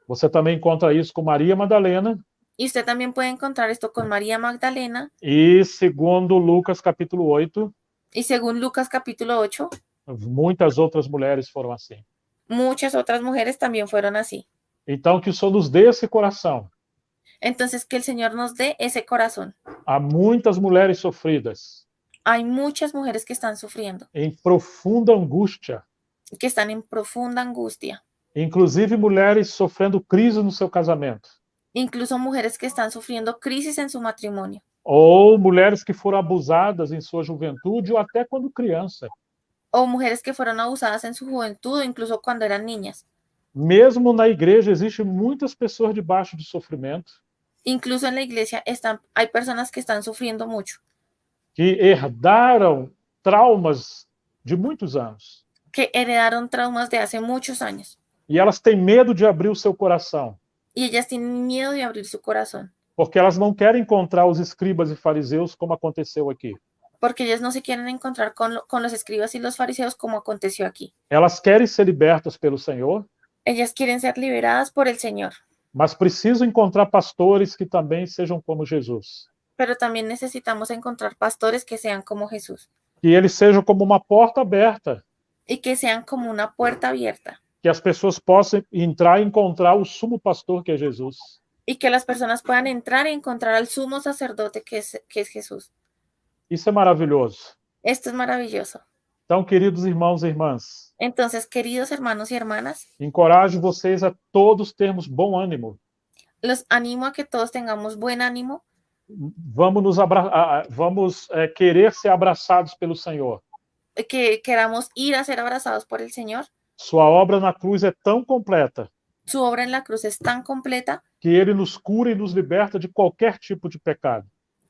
Você também encontra isso com Maria Madalena Y usted también puede encontrar esto con María Magdalena e, segundo Lucas capítulo 8, y según Lucas capítulo 8, muitas outras mulheres foram assim. muchas otras mujeres también fueron así. Então, que o Senhor nos dê esse coração. Entonces, que el Señor nos dé ese corazón. Há muitas mulheres sofridas, Hay muchas mujeres que están sufriendo, em profunda angústia, que están en profunda angustia. inclusive mulheres sofrendo crise no seu casamento. Incluso mujeres que están sufriendo crisis en su matrimonio. ou mulheres que foram abusadas em sua juventude ou até quando criança. o mujeres que fueron abusadas en su juventud o incluso cuando eran niñas. Mesmo na igreja existem muitas pessoas debaixo de sofrimento Incluso en la iglesia hay personas que están sufriendo mucho, que herdaram traumas de muitos anos. que heredaron traumas de hace muchos años E elas têm medo de abrir o seu coração, y ellas tienen miedo de abrir su corazón porque elas não querem encontrar os escribas e fariseus como aconteceu aqui. porque ellas no se quieren encontrar con los escribas y los fariseos como aconteció aquí. Elas querem ser libertas pelo Senhor, Ellas quieren ser liberadas por el Señor, mas precisam encontrar pastores que também sejam como Jesus. pero también necesitamos encontrar pastores que sean como Jesús Que eles sejam como uma porta aberta, y que sean como una puerta abierta que as pessoas possam entrar e encontrar o sumo pastor que é Jesus. y que las personas puedan entrar y encontrar al sumo sacerdote que es Jesús. Isso é maravilhoso. Esto es maravilloso. Então, queridos irmãos e irmãs, Entonces, queridos hermanos y hermanas, encorajo vocês a todos termos bom ânimo. los animo a que todos tengamos buen ánimo, Vamos querer ser abraçados pelo Senhor. que queramos ir a ser abrazados por el Señor. Sua obra na cruz é tão completa Su obra en la cruz es tan completa que ele nos cura e nos liberta de qualquer tipo de pecado.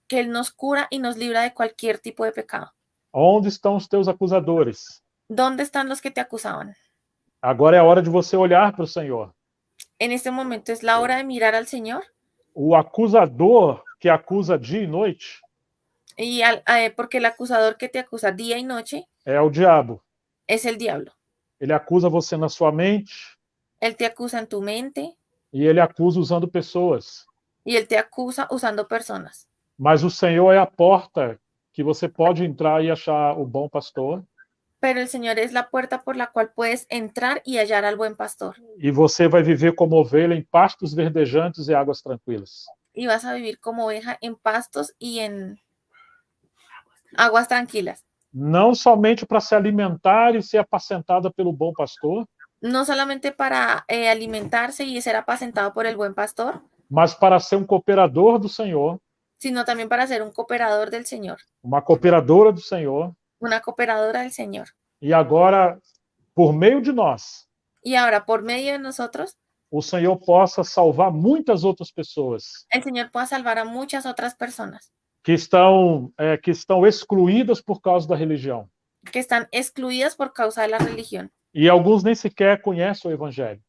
que Él nos cura y nos libra de cualquier tipo de pecado. Onde estão os teus acusadores? ¿Dónde están los que te acusaban? Agora é a hora de você olhar para o Senhor. En este momento es la hora de mirar al Señor. O acusador que acusa dia e noite Y porque el acusador que te acusa día y noche é o diabo. es el diablo. Ele acusa você na sua mente Él te acusa en tu mente e ele acusa usando pessoas. y Él te acusa usando personas. Mas o Senhor é a porta que você pode entrar e achar o bom pastor. Pero el Señor es la puerta por la cual puedes entrar y hallar al buen pastor. E você vai viver como ovelha em pastos verdejantes e águas tranquilas. Y vas a vivir como oveja en pastos y en aguas tranquilas. Não somente para se alimentar e ser apacentada pelo bom pastor, No solamente para alimentarse y ser apacentado por el buen pastor, mas para ser um cooperador do Senhor, sino también para ser un cooperador del Señor, uma cooperadora do Senhor. una cooperadora del Señor. E agora, por meio de nós, Y ahora, por medio de nosotros, o Senhor possa salvar muitas outras pessoas el Señor pueda salvar a muchas otras personas que estão excluídas por causa da religião. que están excluidas por causa de la religión. E alguns nem sequer conhecem o Evangelho.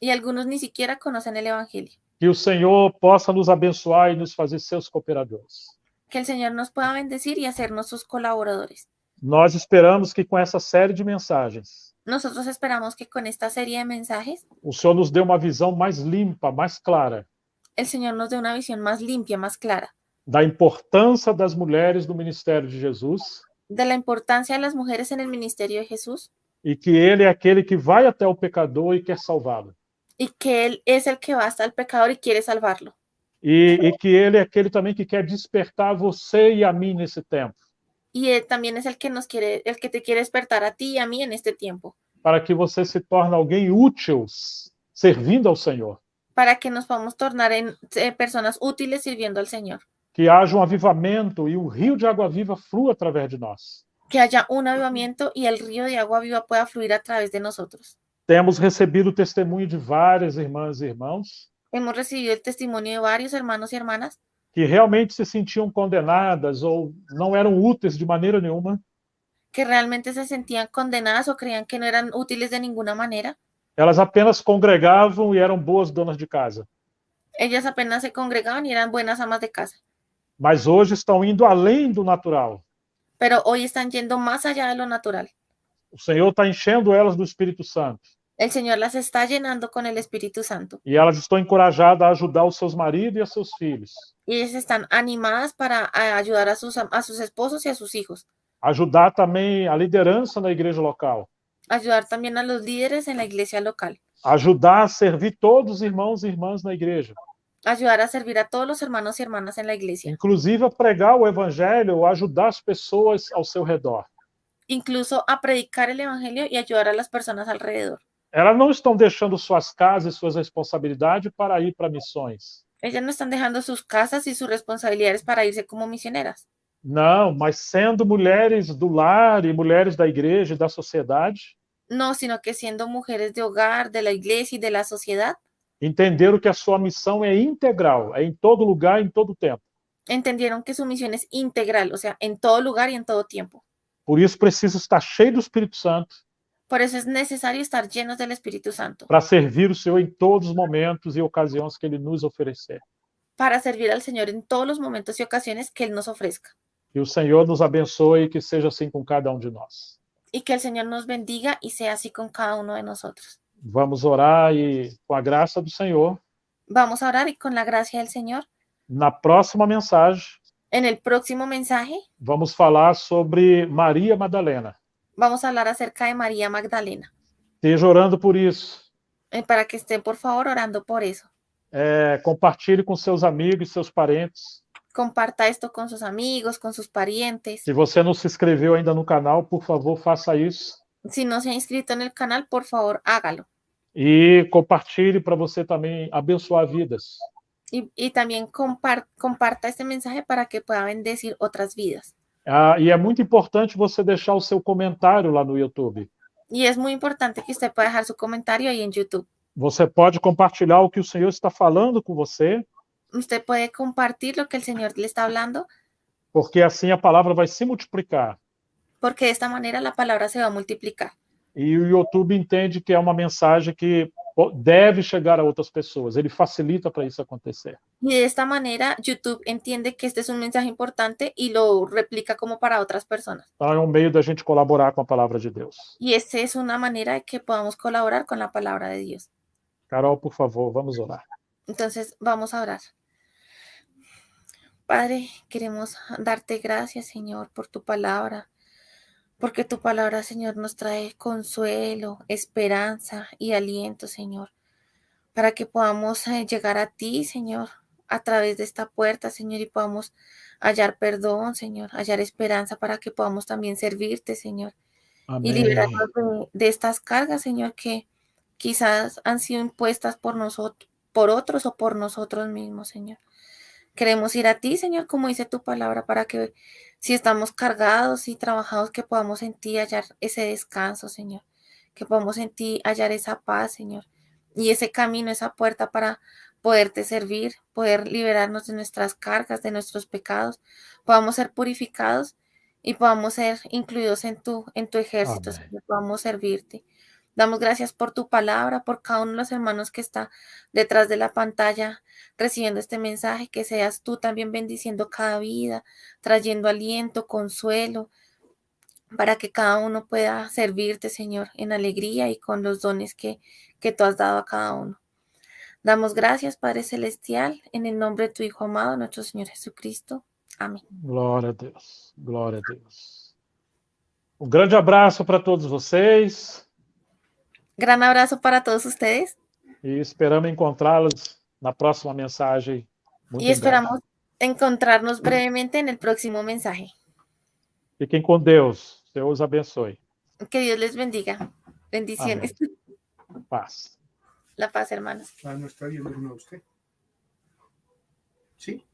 Y algunos ni siquiera conocen el Evangelio. Que o Senhor possa nos abençoar e nos fazer seus cooperadores. Que el Señor nos pueda bendecir y hacernos sus colaboradores. Nós esperamos que com essa série de mensagens, Nosotros esperamos que con esta serie de mensajes, o Senhor nos dê uma visão mais limpa, mais clara, el Señor nos dé una visión más limpia, más clara, da importância das mulheres no ministério de Jesus, de la importancia de las mujeres en el ministerio de Jesús, e que Ele é aquele que vai até o pecador e quer salvá-lo. y que Él es el que va hasta el pecador y quiere salvarlo. E que Ele é aquele também que quer despertar você e a mim nesse tempo, Y Él también es el que te quiere despertar a ti y a mí en este tiempo, para que você se torne alguém útil servindo ao Senhor. para que nos podamos tornar en personas útiles sirviendo al Señor. Que haja avivamento e rio de água viva flua através de nós. Que haya un avivamiento y el río de agua viva pueda fluir a través de nosotros. Temos recebido o testemunho de várias irmãs e irmãos Hemos recibido el testimonio de varios hermanos y hermanas que realmente se sentiam condenadas ou não eram úteis de maneira nenhuma. que realmente se sentían condenadas o creían que no eran útiles de ninguna manera. Elas apenas congregavam e eram boas donas de casa. Ellas apenas se congregaban y eran buenas amas de casa. Mas hoje estão indo além do natural. Pero hoy están yendo más allá de lo natural. O Senhor está enchendo elas do Espírito Santo. El Señor las está llenando con el Espíritu Santo. E elas estão encorajadas a ajudar os seus maridos e a seus filhos. Y ellas están animadas para ayudar a sus esposos y a sus hijos. Ajudar também a liderança na igreja local. Ayudar también a los líderes en la iglesia local. Ajudar a servir todos os irmãos e irmãs na igreja. Ayudar a servir a todos los hermanos y hermanas en la iglesia. Inclusive a pregar o evangelho, ajudar as pessoas ao seu redor. Incluso a predicar el evangelio y ayudar a las personas alrededor. Elas não estão deixando suas casas e suas responsabilidades para ir para missões. Ellas no están dejando sus casas y sus responsabilidades para irse como misioneras. Não, mas sendo mulheres do lar e mulheres da igreja e da sociedade, No, sino que siendo mujeres de hogar, de la iglesia y de la sociedad, entenderam que a sua missão é integral, é em todo lugar, em todo tempo. entendieron que su misión es integral, o sea, en todo lugar y en todo tiempo. Por isso precisa estar cheio do Espírito Santo Por eso es necesario estar llenos del Espíritu Santo, para servir o Senhor em todos os momentos e ocasiões que Ele nos oferecer. para servir al Señor en todos los momentos y ocasiones que Él nos ofrezca. Que o Senhor nos abençoe e que seja assim com cada um de nós. Y que el Señor nos bendiga y sea así con cada uno de nosotros. Vamos orar e, com a graça do Senhor, Vamos a orar y con la gracia del Señor, na próxima mensagem, en el próximo mensaje vamos falar sobre Maria Madalena. vamos a hablar acerca de María Magdalena, Esteja orando por isso. para que estén por favor orando por eso. Compartilhe com seus amigos e seus parentes. Comparta esto con sus amigos, con sus parientes. Se você não se inscreveu ainda no canal, por favor, faça isso. Si no se ha inscrito en el canal, por favor, hágalo. E compartilhe para você também abençoar vidas. Y también comparta este mensaje para que pueda bendecir otras vidas. E é muito importante você deixar o seu comentário lá no YouTube. Y es muy importante que usted pueda dejar su comentario ahí en YouTube. Você pode compartilhar o que o Senhor está falando com você, Usted puede compartir lo que el Señor le está hablando, porque assim a palavra vai se multiplicar. porque de esta manera la palabra se va a multiplicar. E o YouTube entende que é uma mensagem que deve chegar a outras pessoas. Ele facilita para isso acontecer. Y de esta manera YouTube entiende que este es un mensaje importante y lo replica como para otras personas. Então é um meio da gente colaborar com a palavra de Deus. Y esta es una manera de que podamos colaborar con la palabra de Dios. Carol, por favor, vamos orar. Entonces, vamos a orar. Padre, queremos darte gracias, Señor, por tu palabra, porque tu palabra, Señor, nos trae consuelo, esperanza y aliento, Señor, para que podamos llegar a ti, Señor, a través de esta puerta, Señor, y podamos hallar perdón, Señor, hallar esperanza para que podamos también servirte, Señor, y Amém. liberarnos de estas cargas, Señor, que quizás han sido impuestas por nosotros, por otros o por nosotros mismos, Señor. Queremos ir a ti, Señor, como dice tu palabra, para que si estamos cargados y trabajados, que podamos en ti hallar ese descanso, Señor, que podamos en ti hallar esa paz, Señor, y ese camino, esa puerta para poderte servir, poder liberarnos de nuestras cargas, de nuestros pecados, podamos ser purificados y podamos ser incluidos en tu ejército, Amém. Señor, podamos servirte. Damos gracias por tu palabra, por cada uno de los hermanos que está detrás de la pantalla recibiendo este mensaje, que seas tú también bendiciendo cada vida, trayendo aliento, consuelo, para que cada uno pueda servirte, Señor, en alegría y con los dones que tú has dado a cada uno. Damos gracias, Padre Celestial, en el nombre de tu Hijo amado, nuestro Señor Jesucristo. Amém. Glória a Deus. Glória a Deus. Um grande abraço para todos vocês. Gran abrazo para todos ustedes. E esperamos encontrá-los na próxima mensagem. Muito Y esperamos encontrarnos brevemente en el próximo mensaje. Fiquem com Deus. Deus os abençoe. Que Dios les bendiga. Bendiciones. Amém. Paz. La paz, hermanos. ¿No está viendo uno usted? ¿Sí?